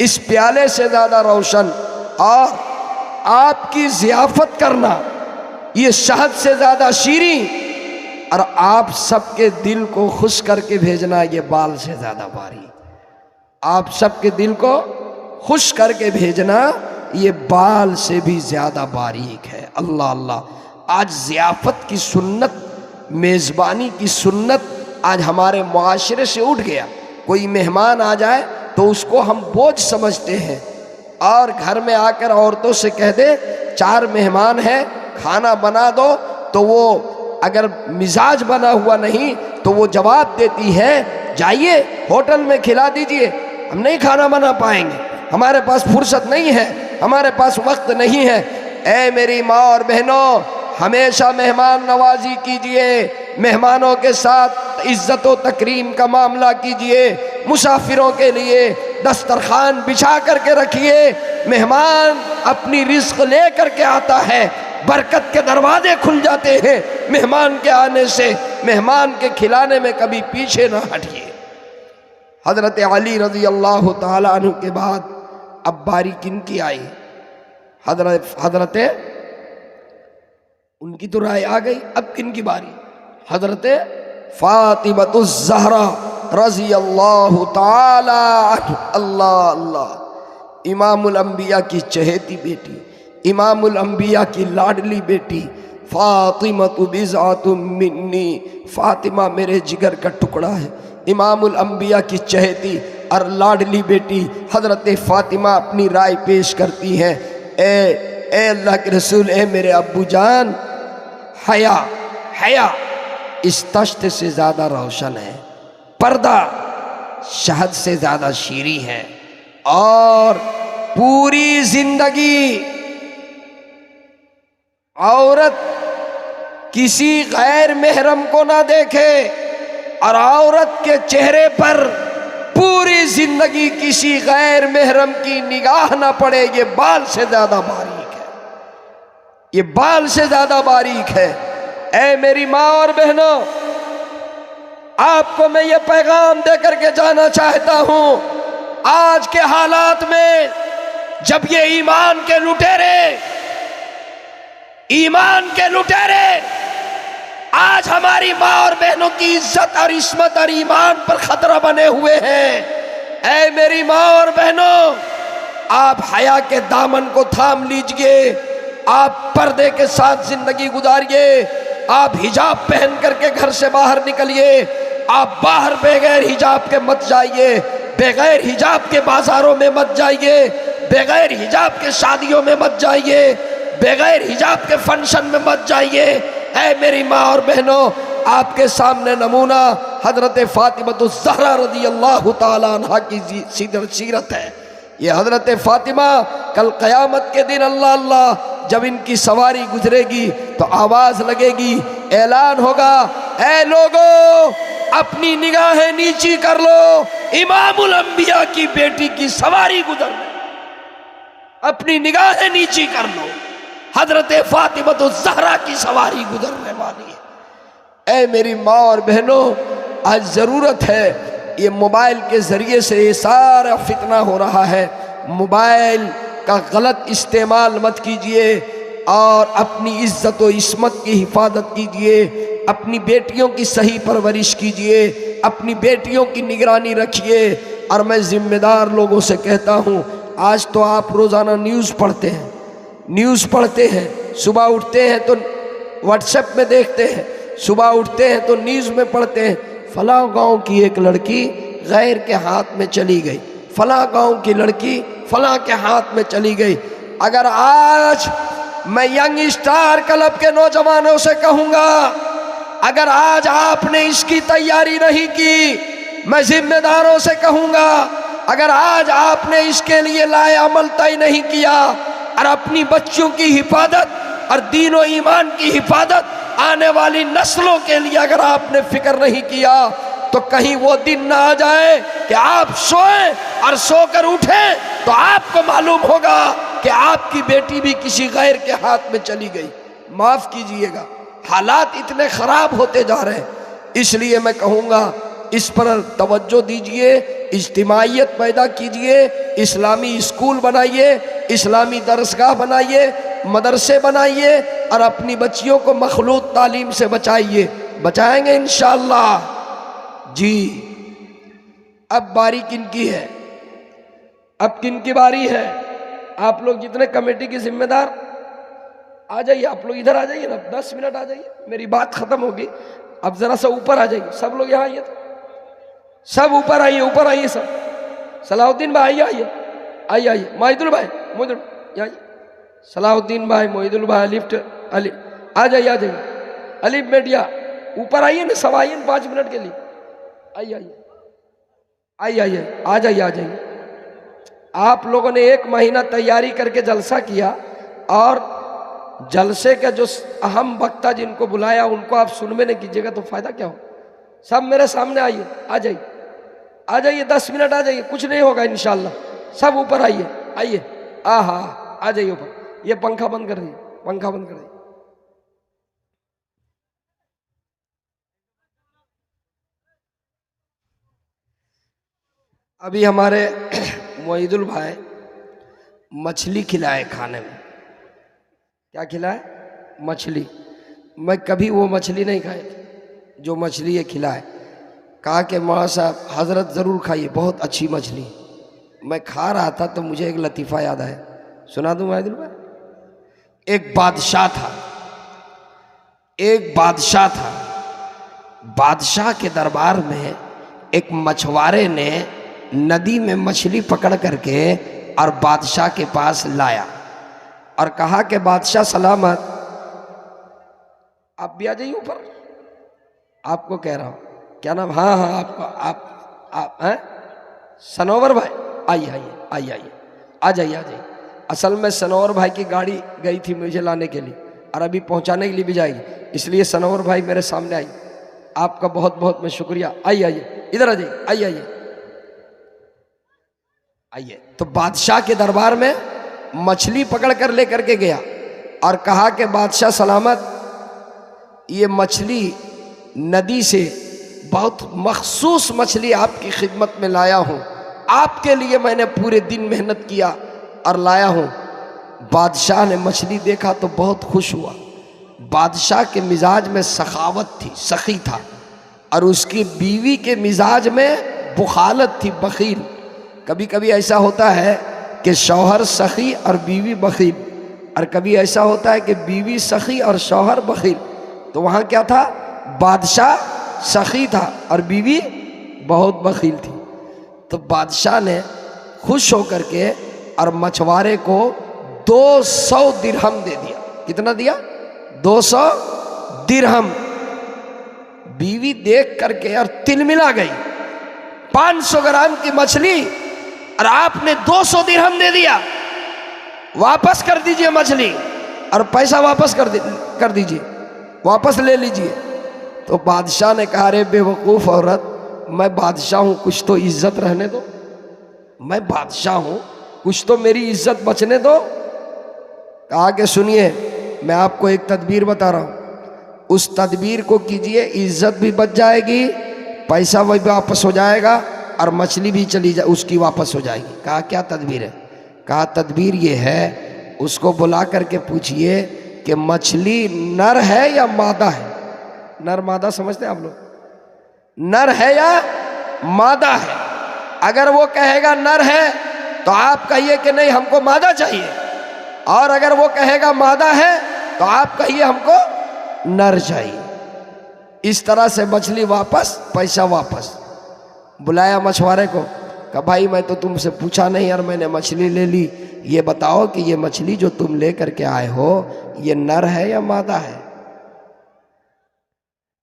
इस प्याले से ज़्यादा रोशन, और आपकी ज़ियाफ़त करना ये शहद से ज़्यादा शीरीं, और आप सबके दिल को खुश करके भेजना ये बाल से ज़्यादा बारीक। आप सबके दिल को खुश करके भेजना ये बाल से भी ज़्यादा बारीक है। अल्लाह अल्लाह। आज ज़ियाफ़त की सुन्नत, मेज़बानी की सुन्नत आज हमारे मुआशरे से उठ गया। कोई मेहमान आ जाए तो उसको हम बोझ समझते हैं, और घर में आकर औरतों से कह दे 4 मेहमान हैं खाना बना दो, तो वो अगर मिजाज बना हुआ नहीं तो वो जवाब देती है जाइए होटल में खिला दीजिए, हम नहीं खाना बना पाएंगे, हमारे पास फुर्सत नहीं है, हमारे पास वक्त नहीं है। ऐ मेरी माँ और बहनों, हमेशा मेहमान नवाजी कीजिए, मेहमानों के साथ इज्जत व तकरीम का मामला कीजिए, मुसाफिरों के लिए दस्तरखान बिछा करके रखिए। मेहमान अपनी रिज़्क़ ले करके आता है, बरकत के दरवाजे खुल जाते हैं मेहमान के आने से। मेहमान के खिलाने में कभी पीछे ना हटिए। हज़रत अली रज़ी अल्लाह ताला अन्हु के बाद अब बारी किन की आई? हजरत उनकी तो राय आ गई, अब किन की बारी? हजरत फातिमतुज़ ज़हरा रज़ी अल्लाह ताला अल्लाह अल्लाह, इमामुल अंबिया की चहेती बेटी, इमामुल अंबिया की लाडली बेटी, फातिमतु बिज़अतुम मिन्नी, फातिमा मेरे जिगर का टुकड़ा है। इमामुल अंबिया की चहेती और लाडली बेटी हजरत फातिमा अपनी राय पेश करती हैं, ए अल्लाह के रसूल, ए मेरे अब्बू जान, हया हया इस तश्त से ज्यादा रोशन है, पर्दा शहद से ज्यादा शीरी है, और पूरी जिंदगी औरत किसी गैर महरम को ना देखे और औरत के चेहरे पर पूरी जिंदगी किसी गैर महरम की निगाह ना पड़े, ये बाल से ज्यादा बारीक है, ये बाल से ज्यादा बारीक है। ऐ मेरी माँ और बहनों, आपको मैं ये पैगाम दे करके जाना चाहता हूं, आज के हालात में जब ये ईमान के लुटेरे आज हमारी माँ और बहनों की इज्जत और इस्मत और ईमान पर खतरा बने हुए हैं, ऐ मेरी माँ और बहनों, आप हया के दामन को थाम लीजिए, आप पर्दे के साथ जिंदगी गुजारिए, आप हिजाब पहन करके घर से बाहर निकलिए, आप बाहर बगैर हिजाब के मत जाइए, बगैर हिजाब के बाजारों में मत जाइए, बगैर हिजाब के शादियों में मत जाइए, बगैर हिजाब के फंक्शन में मत जाइए। ऐ मेरी माँ और बहनों, आपके सामने नमूना हजरत फातिमतुज़ ज़हरा रज़ी अल्लाह ताला अन्हा की सीरत है। ये हजरत फातिमा कल क़यामत के दिन अल्लाह अल्लाह जब इनकी सवारी गुजरेगी तो आवाज लगेगी, ऐलान होगा, ऐ लोगों अपनी निगाहें नीची कर लो, इमामुल अंबिया की बेटी की सवारी गुजर रही, अपनी निगाहें नीची कर लो, हजरत फातिमतुज़ ज़हरा की सवारी गुजरने वाली है। ऐ मेरी माँ और बहनों, आज जरूरत है, ये मोबाइल के जरिए से ये सारा फितना हो रहा है, मोबाइल का गलत इस्तेमाल मत कीजिए और अपनी इज्जत व इस्मत की हिफाजत कीजिए, अपनी बेटियों की सही परवरिश कीजिए, अपनी बेटियों की निगरानी रखिए। और मैं जिम्मेदार लोगों से कहता हूँ, आज तो आप रोज़ाना न्यूज़ पढ़ते हैं, सुबह उठते हैं तो व्हाट्सएप में देखते हैं, सुबह उठते हैं तो न्यूज़ में पढ़ते हैं, फलां गांव की एक लड़की गैर के हाथ में चली गई, फलां गांव की लड़की फलां के हाथ में चली गई। अगर आज मैं यंग स्टार क्लब के नौजवानों से कहूँगा, अगर आज आपने इसकी तैयारी नहीं की, मैं जिम्मेदारों से कहूँगा, अगर आज आपने इसके लिए लाए अमल तय नहीं किया और अपनी बच्चियों की हिफाजत और दीन और ईमान की हिफाजत, आने वाली नस्लों के लिए अगर आपने फिक्र नहीं किया, तो कहीं वो दिन ना आ जाए कि आप सोए और सोकर उठे तो आपको मालूम होगा कि आपकी बेटी भी किसी गैर के हाथ में चली गई। माफ कीजिएगा, हालात इतने खराब होते जा रहे हैं, इसलिए मैं कहूँगा इस पर तवज्जो दीजिए, इज्तिमाइयत पैदा कीजिए, इस्लामी स्कूल बनाइए, इस्लामी दरसगाह बनाइए, मदरसे बनाइए और अपनी बच्चियों को मखलूत तालीम से बचाइए। बचाएंगे इंशाअल्लाह जी। अब बारी किनकी है? अब किनकी बारी है? आप लोग जितने कमेटी के जिम्मेदार आ जाइए, आप लोग इधर आ जाइए ना, 10 मिनट आ जाइए, मेरी बात खत्म होगी। अब जरा सा ऊपर आ जाइए, सब लोग यहाँ आइए, सब ऊपर आइए, ऊपर आइए सब। सलाहुद्दीन भाई आइए, आइए आइए, मोहिदुल भाई, मोहिदुल आइए, सलाहुद्दीन भाई, मोहिदुल भाई, लिफ्ट अली आ जाइए, आ जाइए, अली मीडिया ऊपर आइए ना, सब आइए 5 मिनट के लिए, आइए आइए आइए आइए, आ जाइए आ जाइए। आप लोगों ने 1 महीना तैयारी करके जलसा किया और जलसे का जो अहम वक्ता जिनको बुलाया उनको आप सुनवे नहीं कीजिएगा तो फायदा क्या हो? सब मेरे सामने आइए, आ जाइए, आ जाइए, 10 मिनट आ जाइए, कुछ नहीं होगा इंशाल्लाह। सब ऊपर आइए, आइए, आहा, आ जाइए ऊपर। ये पंखा बंद कर दीजिए, पंखा बंद कर दीजिए। अभी हमारे मोहिदुल भाई मछली खिलाए खाने में। क्या खिलाए? मछली। मैं कभी वो मछली नहीं खाई थी जो मछली ये खिलाए। कहा कि मौला साहब हजरत ज़रूर खाइए, बहुत अच्छी मछली। मैं खा रहा था तो मुझे एक लतीफ़ा याद आया, सुना दूँ मैं दिल में। एक बादशाह था, एक बादशाह था। बादशाह के दरबार में एक मछुआरे ने नदी में मछली पकड़ करके और बादशाह के पास लाया और कहा कि बादशाह सलामत, आप भी आ जाइए ऊपर। आपको कह रहा हूं, क्या नाम? हाँ हाँ, आपको आप हैं सनोवर भाई? आइए आइए आइए आइए, आ जाइए आ जाइए। असल में सनोवर भाई की गाड़ी गई थी मुझे लाने के लिए और अभी पहुंचाने के लिए भी जाएगी, इसलिए सनोवर भाई मेरे सामने आई। आपका बहुत बहुत मैं शुक्रिया। आइए आइए, इधर आ जाइए, आइए आइए आइए। तो बादशाह के दरबार में मछली पकड़ कर लेकर के गया और कहा कि बादशाह सलामत, ये मछली नदी से बहुत मखसूस मछली आपकी खिदमत में लाया हूँ, आपके लिए मैंने पूरे दिन मेहनत किया और लाया हूँ। बादशाह ने मछली देखा तो बहुत खुश हुआ। बादशाह के मिजाज में सखावत थी, सखी था, और उसकी बीवी के मिजाज में बुखालत थी, बखील। कभी कभी ऐसा होता है कि शौहर सखी और बीवी बखील, और कभी ऐसा होता है कि बीवी सखी और शौहर बखील। तो वहाँ क्या था? बादशाह सखी था और बीवी बहुत बखील थी। तो बादशाह ने खुश होकर के और मछुआरे को 200 दिरहम दे दिया। कितना दिया? 200 दिरहम। बीवी देख करके और तिलमिला गई, 500 ग्राम की मछली और आपने 200 दिरहम दे दिया। वापस कर दीजिए मछली और पैसा वापस कर दीजिए, वापस ले लीजिए। तो बादशाह ने कहा, अरे बेवकूफ़ औरत, मैं बादशाह हूँ, कुछ तो इज्जत रहने दो। मैं बादशाह हूँ, कुछ तो मेरी इज्जत बचने दो। कहा कि सुनिए, मैं आपको एक तदबीर बता रहा हूँ, उस तदबीर को कीजिए, इज्जत भी बच जाएगी, पैसा भी वापस हो जाएगा और मछली भी उसकी वापस हो जाएगी। कहा क्या तदबीर है? कहा तदबीर ये है, उसको बुला करके पूछिए कि मछली नर है या मादा है। नर मादा समझते हैं आप लोग? नर है या मादा है? अगर वो कहेगा नर है तो आप कहिए कि नहीं, हमको मादा चाहिए, और अगर वो कहेगा मादा है तो आप कहिए हमको नर चाहिए। इस तरह से मछली वापस, पैसा वापस। बुलाया मछुआरे को, कहा भाई मैं तो तुमसे पूछा नहीं और मैंने मछली ले ली, ये बताओ कि ये मछली जो तुम ले करके आए हो ये नर है या मादा है?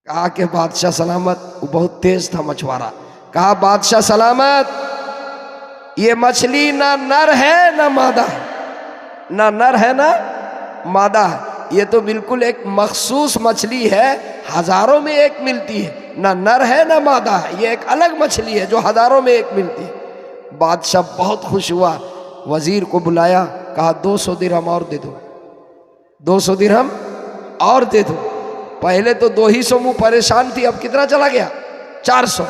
कहा कि बादशाह सलामत, वो बहुत तेज था मछुआरा। कहा बादशाह सलामत, ये मछली ना नर है ना मादा है, ना नर है ना मादा है, ये तो बिल्कुल एक मखसूस मछली है, हजारों में एक मिलती है, ना नर है ना मादा है, ये एक अलग मछली है जो हजारों में एक मिलती है। बादशाह बहुत खुश हुआ, वजीर को बुलाया, कहा 200 दिरहम और दे दो, 200 दिरहम और दे दो। पहले तो 200 मुँह परेशान थी, अब कितना चला गया? 400।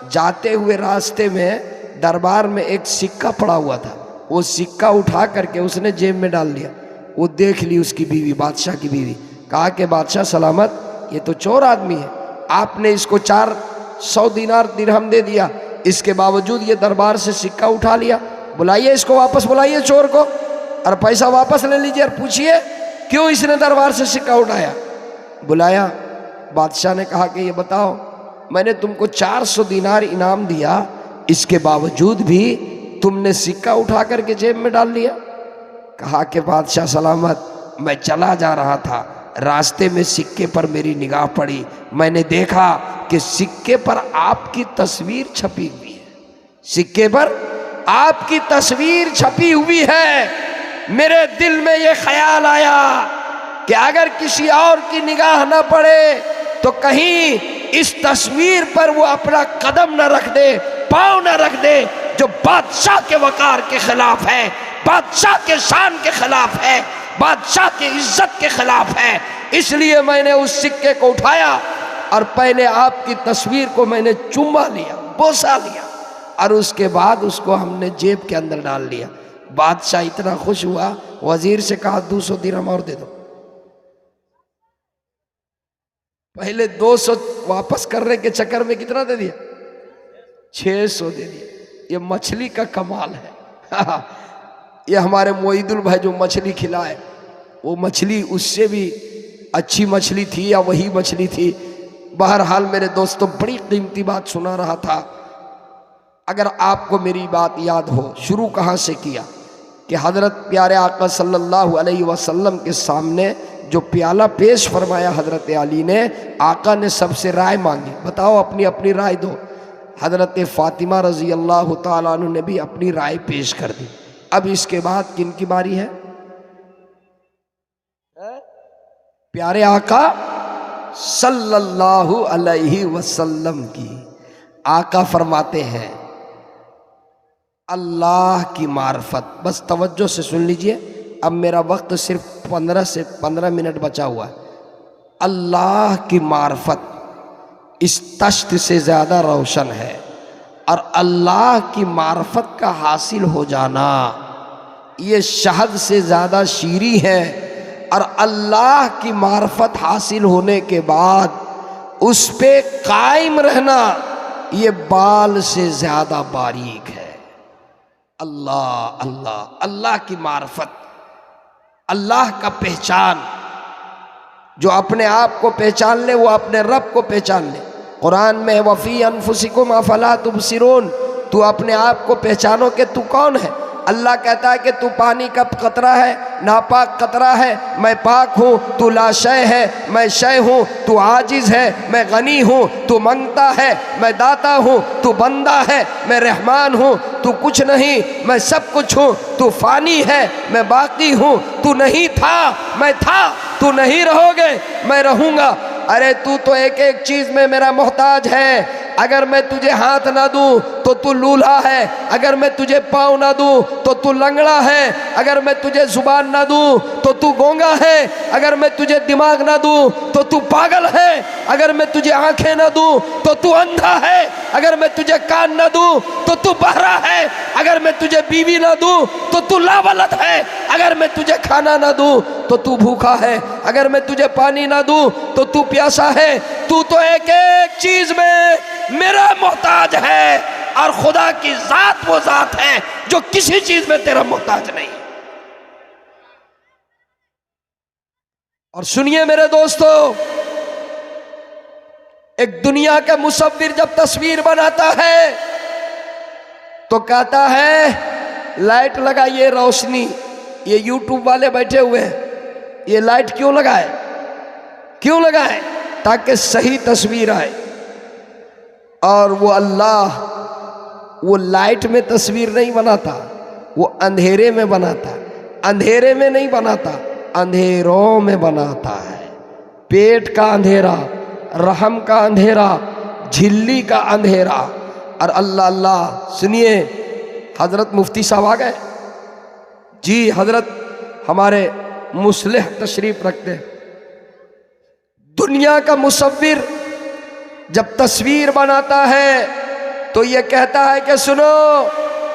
जाते हुए रास्ते में दरबार में एक सिक्का पड़ा हुआ था, वो सिक्का उठा करके उसने जेब में डाल लिया। वो देख ली उसकी बीवी, बादशाह की बीवी। कहा कि बादशाह सलामत, ये तो चोर आदमी है, आपने इसको 400 दिनार दिरहम दे दिया, इसके बावजूद ये दरबार से सिक्का उठा लिया। बुलाइए इसको, वापस बुलाइए चोर को और पैसा वापस ले लीजिए और पूछिए क्यों इसने दरबार से सिक्का उठाया। बुलाया, बादशाह ने कहा कि ये बताओ, मैंने तुमको 400 दिनार इनाम दिया, इसके बावजूद भी तुमने सिक्का उठा करके जेब में डाल लिया। कहा कि बादशाह सलामत, मैं चला जा रहा था, रास्ते में सिक्के पर मेरी निगाह पड़ी, मैंने देखा कि सिक्के पर आपकी तस्वीर छपी हुई है, सिक्के पर आपकी तस्वीर छपी हुई है। मेरे दिल में ये ख्याल आया कि अगर किसी और की निगाह न पड़े तो कहीं इस तस्वीर पर वो अपना कदम न रख दे, पाँव न रख दे, जो बादशाह के वकार के खिलाफ है, बादशाह के शान के खिलाफ है, बादशाह की इज्जत के खिलाफ है। इसलिए मैंने उस सिक्के को उठाया और पहले आपकी तस्वीर को मैंने चुम्मा लिया, बोसा लिया, और उसके बाद उसको हमने जेब के अंदर डाल लिया। बादशाह इतना खुश हुआ, वजीर से कहा 200 दिरहम और दे दो। पहले 200 वापस करने के चक्कर में कितना दे दिया? 600 दे दिया। ये मछली का कमाल है। ये हमारे मोईदुल भाई जो मछली खिलाए, वो मछली उससे भी अच्छी मछली थी या वही मछली थी। बहरहाल मेरे दोस्तों, बड़ी कीमती बात सुना रहा था। अगर आपको मेरी बात याद हो, शुरू कहाँ से किया कि हज़रत प्यारे आका सल्लल्लाहु अलैहि वसल्लम के सामने जो प्याला पेश फरमाया हज़रत अली ने, आका ने सबसे राय मांगी, बताओ अपनी अपनी राय दो। हज़रत फ़ातिमा रज़ी अल्लाह ताला अन्हा ने भी अपनी राय पेश कर दी। अब इसके बाद किन की बारी है? प्यारे आका सल्लल्लाहु अलैहि वसल्लम की। आका फरमाते हैं अल्लाह की मार्फत। बस तवज्जो से सुन लीजिए, अब मेरा वक्त सिर्फ 15 से 15 मिनट बचा हुआ है। अल्लाह की मार्फत इस तश्त से ज़्यादा रोशन है, और अल्लाह की मार्फत का हासिल हो जाना ये शहद से ज़्यादा शीरी है, और अल्लाह की मार्फत हासिल होने के बाद उस पे कायम रहना ये बाल से ज़्यादा बारीक है। अल्लाह अल्लाह, अल्लाह की मार्फत, अल्लाह का पहचान। जो अपने आप को पहचान ले वो अपने रब को पहचान ले। कुरान में वफ़ी अनफुसिकुम अफला तुबसिरून, तू अपने आप को पहचानो कि तू कौन है। अल्लाह कहता है कि तू पानी का कतरा है, नापाक कतरा है, मैं पाक हूँ। तू लाशय है, मैं शय हूँ। तू आजिज़ है, मैं गनी हूँ। तू मंगता है, मैं दाता हूँ। तू बंदा है, मैं रहमान हूँ। तू कुछ नहीं, मैं सब कुछ हूँ। तू फ़ानी है, मैं बाकी हूँ। तू नहीं था, मैं था। तू नहीं रहोगे, मैं रहूँगा। अरे तू तो एक एक चीज़ में मेरा मोहताज है। अगर मैं तुझे हाथ ना दूं तो तू लूल्हा है, अगर मैं तुझे पाँव ना दूं तो तू लंगड़ा है, अगर मैं तुझे जुबान ना दूं तो तू गूंगा है, अगर मैं तुझे दिमाग ना दूं तो तू पागल है, अगर मैं तुझे आंखें ना दूं तो तू अंधा है, अगर मैं तुझे कान ना दूं तो तू बहरा है, अगर मैं तुझे बीवी ना दूं तो तू लावलद है, अगर मैं तुझे खाना ना दूं तो तू भूखा है, अगर मैं तुझे पानी ना दूं तो तू प्यासा है। तू तो एक एक चीज में मेरा मोहताज है, और खुदा की जात वो जात है जो किसी चीज में तेरा मोहताज नहीं। और सुनिए मेरे दोस्तों, एक दुनिया का मुसव्विर जब तस्वीर बनाता है तो कहता है लाइट लगाइए, रोशनी। ये यूट्यूब वाले बैठे हुए हैं, ये लाइट क्यों लगाए? क्यों लगाए? ताकि सही तस्वीर आए। और वो अल्लाह वो लाइट में तस्वीर नहीं बनाता, वो अंधेरे में बनाता। अंधेरे में नहीं बनाता, अंधेरों में बनाता है। पेट का अंधेरा, रहम का अंधेरा, झिल्ली का अंधेरा। और अल्लाह अल्लाह, सुनिए, हजरत मुफ्ती साहब आ गए जी। हजरत हमारे मुस्लिह तशरीफ रखते हैं। दुनिया का मुसव्विर जब तस्वीर बनाता है तो ये कहता है कि सुनो,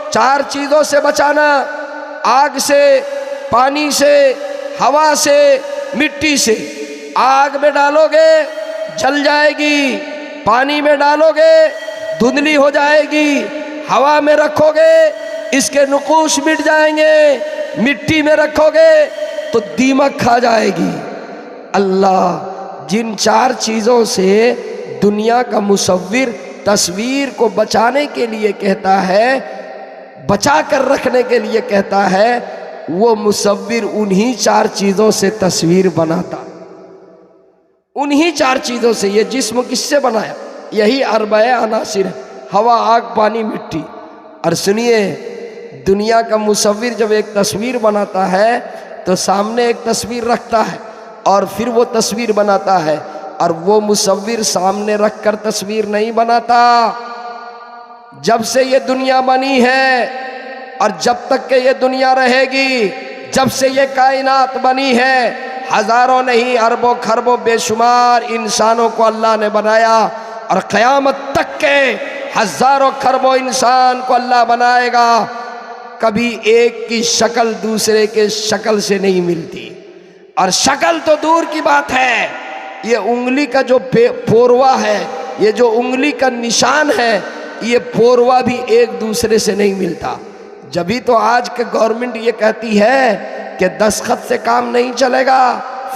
4 चीज़ों से बचाना, आग से, पानी से, हवा से, मिट्टी से। आग में डालोगे जल जाएगी, पानी में डालोगे धुंधली हो जाएगी, हवा में रखोगे इसके नुकूश मिट जाएंगे, मिट्टी में रखोगे तो दीमक खा जाएगी। अल्लाह जिन 4 चीज़ों से दुनिया का मुसव्विर तस्वीर को बचाने के लिए कहता है, बचा कर रखने के लिए कहता है, वो मुसव्विर उन्हीं 4 चीज़ों से तस्वीर बनाता। उन्हीं 4 चीज़ों से। ये जिस्म किससे बनाया? यही अरबए अनासिर है, हवा, आग, पानी, मिट्टी। और सुनिए, दुनिया का मुसव्विर जब एक तस्वीर बनाता है तो सामने एक तस्वीर रखता है और फिर वो तस्वीर बनाता है। और वो मुसव्विर सामने रखकर तस्वीर नहीं बनाता। जब से ये दुनिया बनी है और जब तक के ये दुनिया रहेगी, जब से ये कायनात बनी है, हजारों नहीं अरबों खरबों बेशुमार इंसानों को अल्लाह ने बनाया, और क़यामत तक के हजारों खरबों इंसान को अल्लाह बनाएगा। कभी एक की शक्ल दूसरे के शक्ल से नहीं मिलती। और शक्ल तो दूर की बात है, ये उंगली का जो पोरवा है, ये जो उंगली का निशान है, ये पोरवा भी एक दूसरे से नहीं मिलता। जभी तो आज के गवर्नमेंट ये कहती है कि दस्तखत से काम नहीं चलेगा,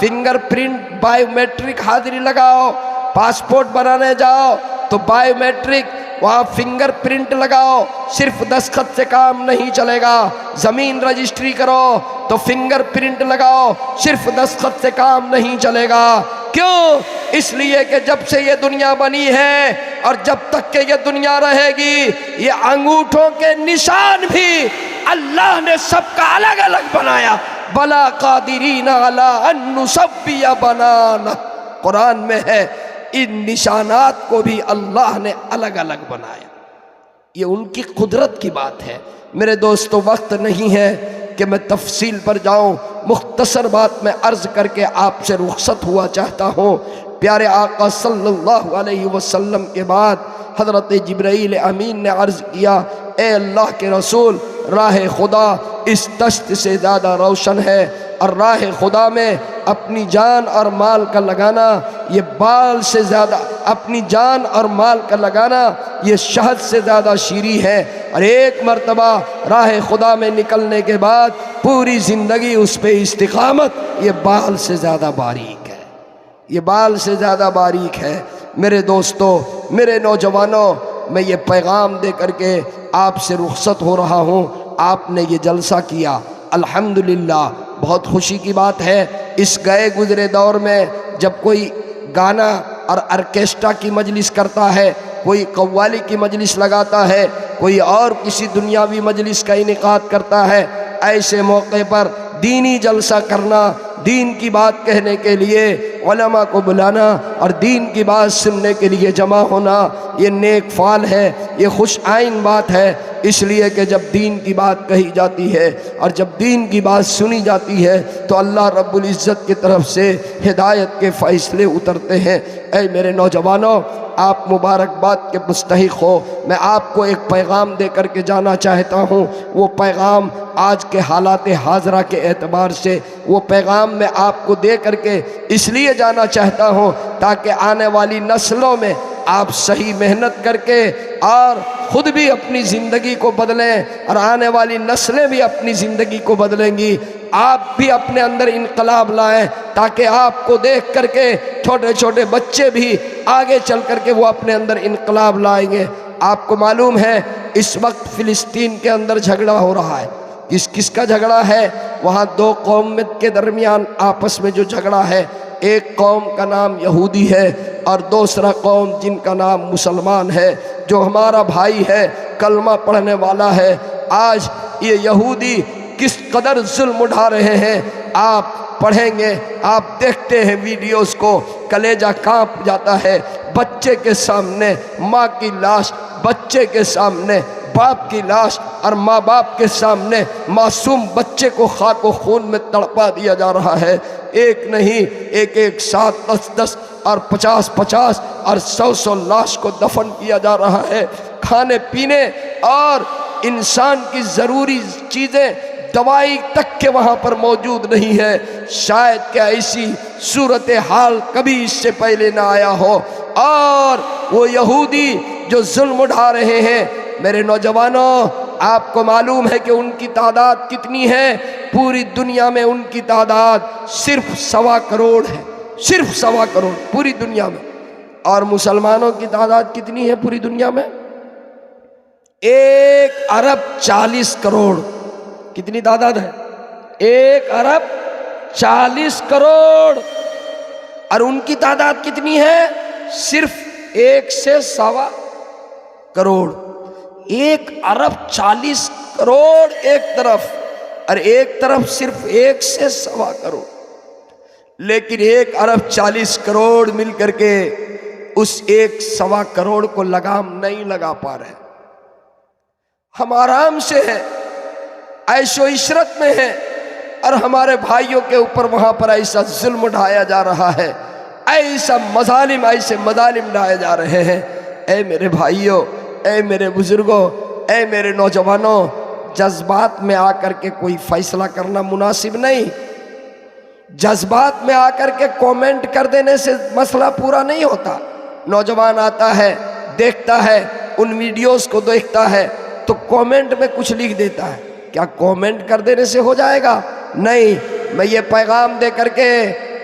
फिंगरप्रिंट बायोमेट्रिक हाजिरी लगाओ, पासपोर्ट बनाने जाओ तो बायोमेट्रिक वहाँ फिंगरप्रिंट लगाओ, सिर्फ दस्तखत से काम नहीं चलेगा। ज़मीन रजिस्ट्री करो तो फिंगरप्रिंट लगाओ, सिर्फ दस्तखत से काम नहीं चलेगा। क्यों? इसलिए कि जब से ये दुनिया बनी है और जब तक के ये दुनिया रहेगी, ये अंगूठों के निशान भी अल्लाह ने सबका अलग अलग बनाया। बला कादिरीन अला अन नुसब्बिया बनाना, कुरान में है, इन निशानात को भी अल्लाह ने अलग अलग बनाया। ये उनकी कुदरत की बात है। मेरे दोस्तों, वक्त नहीं है कि मैं तफसील पर जाऊं, मुख्तसर बात में अर्ज़ करके आपसे रुखसत हुआ चाहता हूँ। प्यारे आका सल्लल्लाहु अलैहि वसल्लम के बाद हज़रत जिब्राईल अमीन ने अर्ज़ किया, ए अल्लाह के रसूल, राह खुदा इस दश्त से ज़्यादा रोशन है, और राह खुदा में अपनी जान और माल का लगाना ये बाल से ज़्यादा, अपनी जान और माल का लगाना ये शहद से ज़्यादा शीरी है। और एक मर्तबा राह खुदा में निकलने के बाद पूरी ज़िंदगी उस पर इस्तिकामत, ये बाल से ज़्यादा बारीक है, ये बाल से ज़्यादा बारीक है। मेरे दोस्तों, मेरे नौजवानों, मैं ये पैगाम दे करके आपसे रुखसत हो रहा हूँ। आपने ये जलसा किया, अल्हम्दुलिल्लाह, बहुत खुशी की बात है। इस गए गुजरे दौर में जब कोई गाना और ऑर्केस्ट्रा की मजलिस करता है, कोई कव्वाली की मजलिस लगाता है, कोई और किसी दुनियावी मजलिस का इनेकाद करता है, ऐसे मौके पर दीनी जलसा करना, दीन की बात कहने के लिए उलमा को बुलाना और दीन की बात सुनने के लिए जमा होना, ये नेक फाल है, ये खुश आइन बात है। इसलिए कि जब दीन की बात कही जाती है और जब दीन की बात सुनी जाती है तो अल्लाह रब्बुल इज़्ज़त की तरफ से हिदायत के फ़ैसले उतरते हैं। ऐ मेरे नौजवानों, आप मुबारकबाद के मुस्तहिक हो। मैं आपको एक पैगाम दे करके जाना चाहता हूँ। वो पैगाम आज के हालात हाजरा के एतबार से, वो पैगाम मैं आपको दे करके इसलिए जाना चाहता हूँ ताकि आने वाली नस्लों में आप सही मेहनत करके और ख़ुद भी अपनी ज़िंदगी को बदलें और आने वाली नस्लें भी अपनी ज़िंदगी को बदलेंगी। आप भी अपने अंदर इनकलाब लाएं ताकि आपको देख करके छोटे छोटे बच्चे भी आगे चल करके वो अपने अंदर इनकलाब लाएंगे। आपको मालूम है इस वक्त फ़िलिस्तीन के अंदर झगड़ा हो रहा है। किसका झगड़ा है? वहाँ दो कौम के दरमियान आपस में जो झगड़ा है, एक कौम का नाम यहूदी है और दूसरा कौम जिनका नाम मुसलमान है, जो हमारा भाई है, कलमा पढ़ने वाला है। आज ये यहूदी किस कदर जुल्म उठा रहे हैं आप पढ़ेंगे, आप देखते हैं वीडियोस को, कलेजा कांप जाता है। बच्चे के सामने माँ की लाश, बच्चे के सामने बाप की लाश और माँ बाप के सामने मासूम बच्चे को खाक व खून में तड़पा दिया जा रहा है। एक नहीं, एक एक 7 10 और 50 50 और 100 लाश को दफन किया जा रहा है। खाने पीने और इंसान की ज़रूरी चीज़ें, दवाई तक के वहाँ पर मौजूद नहीं है। शायद क्या ऐसी सूरत हाल कभी इससे पहले ना आया हो। और वो यहूदी जो जुल्म उठा रहे हैं, मेरे नौजवानों, आपको मालूम है कि उनकी तादाद कितनी है? पूरी दुनिया में उनकी तादाद सिर्फ 1.25 करोड़ है, सिर्फ 1.25 करोड़ पूरी दुनिया में। और मुसलमानों की तादाद कितनी है पूरी दुनिया में? 1 अरब 40 करोड़। कितनी तादाद है? 1 अरब 40 करोड़। और उनकी तादाद कितनी है? सिर्फ 1 से 1.25 करोड़। 1 अरब 40 करोड़ एक तरफ, और एक तरफ सिर्फ 1 से 1.25 करोड़। लेकिन 1 अरब 40 करोड़ मिल करके उस 1 1.25 करोड़ को लगाम नहीं लगा पा रहे। हम आराम से हैं, ऐशो इशरत में हैं, और हमारे भाइयों के ऊपर वहाँ पर ऐसा जुल्म उठाया जा रहा है, ऐसे मजालिम ढाए जा रहे हैं। ऐ मेरे भाइयों, ऐ मेरे बुजुर्गों, ऐ मेरे नौजवानों, जज्बात में आकर के कोई फैसला करना मुनासिब नहीं। जज्बात में आकर के कमेंट कर देने से मसला पूरा नहीं होता। नौजवान आता है, देखता है, उन वीडियोस को देखता है तो कमेंट में कुछ लिख देता है। क्या कमेंट कर देने से हो जाएगा? नहीं। मैं ये पैगाम दे करके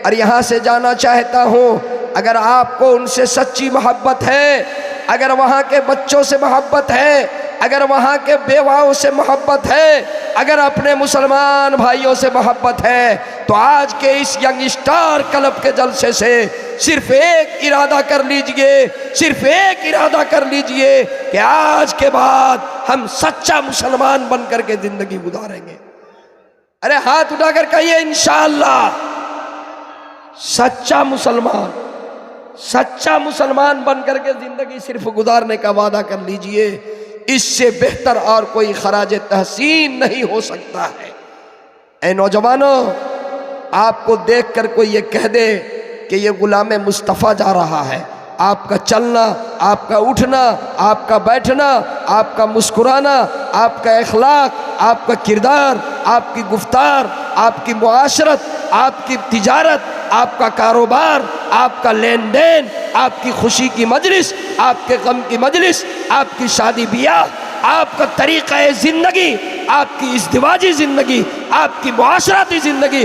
और यहाँ से जाना चाहता हूँ, अगर आपको उनसे सच्ची मोहब्बत है, अगर वहाँ के बच्चों से मोहब्बत है, अगर वहाँ के बेवाओं से मोहब्बत है, अगर अपने मुसलमान भाइयों से मोहब्बत है, तो आज के इस यंग स्टार क्लब के जलसे से सिर्फ एक इरादा कर लीजिए, सिर्फ एक इरादा कर लीजिए कि आज के बाद हम सच्चा मुसलमान बन करके जिंदगी गुजारेंगे। अरे हाथ उठाकर कहिए इंशाअल्लाह, सच्चा मुसलमान बन करके जिंदगी सिर्फ गुजारने का वादा कर लीजिए। इससे बेहतर और कोई खराज तहसीन नहीं हो सकता है। ऐ नौजवानों, आपको देखकर कोई ये कह दे कि ये गुलाम मुस्तफ़ा जा रहा है, आपका चलना, आपका उठना, आपका बैठना, आपका मुस्कुराना, आपका अखलाक, आपका किरदार, आपकी गुफ्तार, आपकी मुआशरत, आपकी तिजारत, आपका कारोबार, आपका लेन देन, आपकी खुशी की मजलिस, आपके गम की मजलिस, आपकी शादी ब्याह, आपका तरीक़ा ज़िंदगी, आपकी इज़्दिवाजी ज़िंदगी, आपकी मुआशराती ज़िंदगी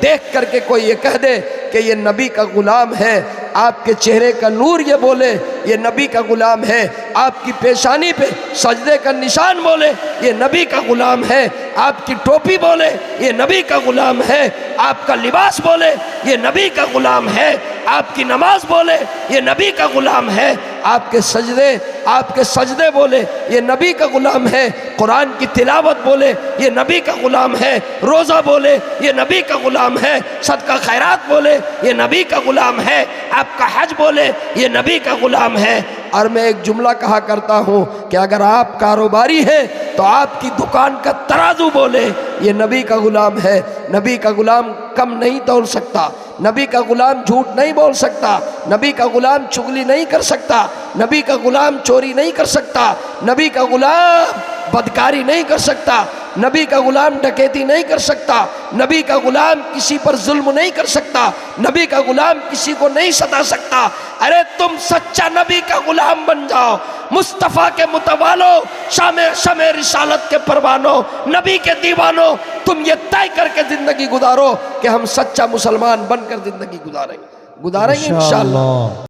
देख करके कोई ये कह दे कि ये नबी का ग़ुलाम है, आपके चेहरे का नूर ये बोले ये नबी का ग़ुलाम है, आपकी पेशानी पे सजदे का निशान बोले ये नबी का ग़ुलाम है, आपकी टोपी बोले ये नबी का ग़ुलाम है, आपका लिबास बोले ये नबी का ग़ुलाम है, आपकी नमाज बोले ये नबी का ग़ुलाम है, आपके सजदे बोले ये नबी का ग़ुलाम है, कुरान की तिलावत बोले ये नबी का ग़ुलाम है, रोज़ा बोले ये नबी का ग़ुलाम है, सदका खैरात बोले ये नबी का ग़ुलाम है, आपका हज बोले ये नबी का ग़ुलाम है। और मैं एक जुमला कहा करता हूँ कि अगर आप कारोबारी हैं तो आपकी दुकान का तराजू बोले ये नबी का ग़ुलाम है। नबी का ग़ुलाम कम नहीं तोल सकता, नबी का ग़ुलाम झूठ नहीं बोल सकता, नबी का ग़ुलाम चुगली नहीं कर सकता, नबी का ग़ुलाम चोरी नहीं कर सकता, नबी का ग़ुलाम बदकारी नहीं कर सकता, नबी का ग़ुलाम डकैती नहीं कर सकता, नबी का ग़ुलाम किसी पर जुल्म नहीं कर सकता, नबी का ग़ुलाम किसी को नहीं सता सकता। अरे तुम सच्चा नबी का ग़ुलाम बन जाओ, मुस्तफ़ा के मुतवालो, शमे रिसालत के परवानो, नबी के दीवानो, तुम ये तय करके ज़िंदगी गुजारो कि हम सच्चा मुसलमान बनकर ज़िंदगी गुजारेंगे इंशाअल्लाह।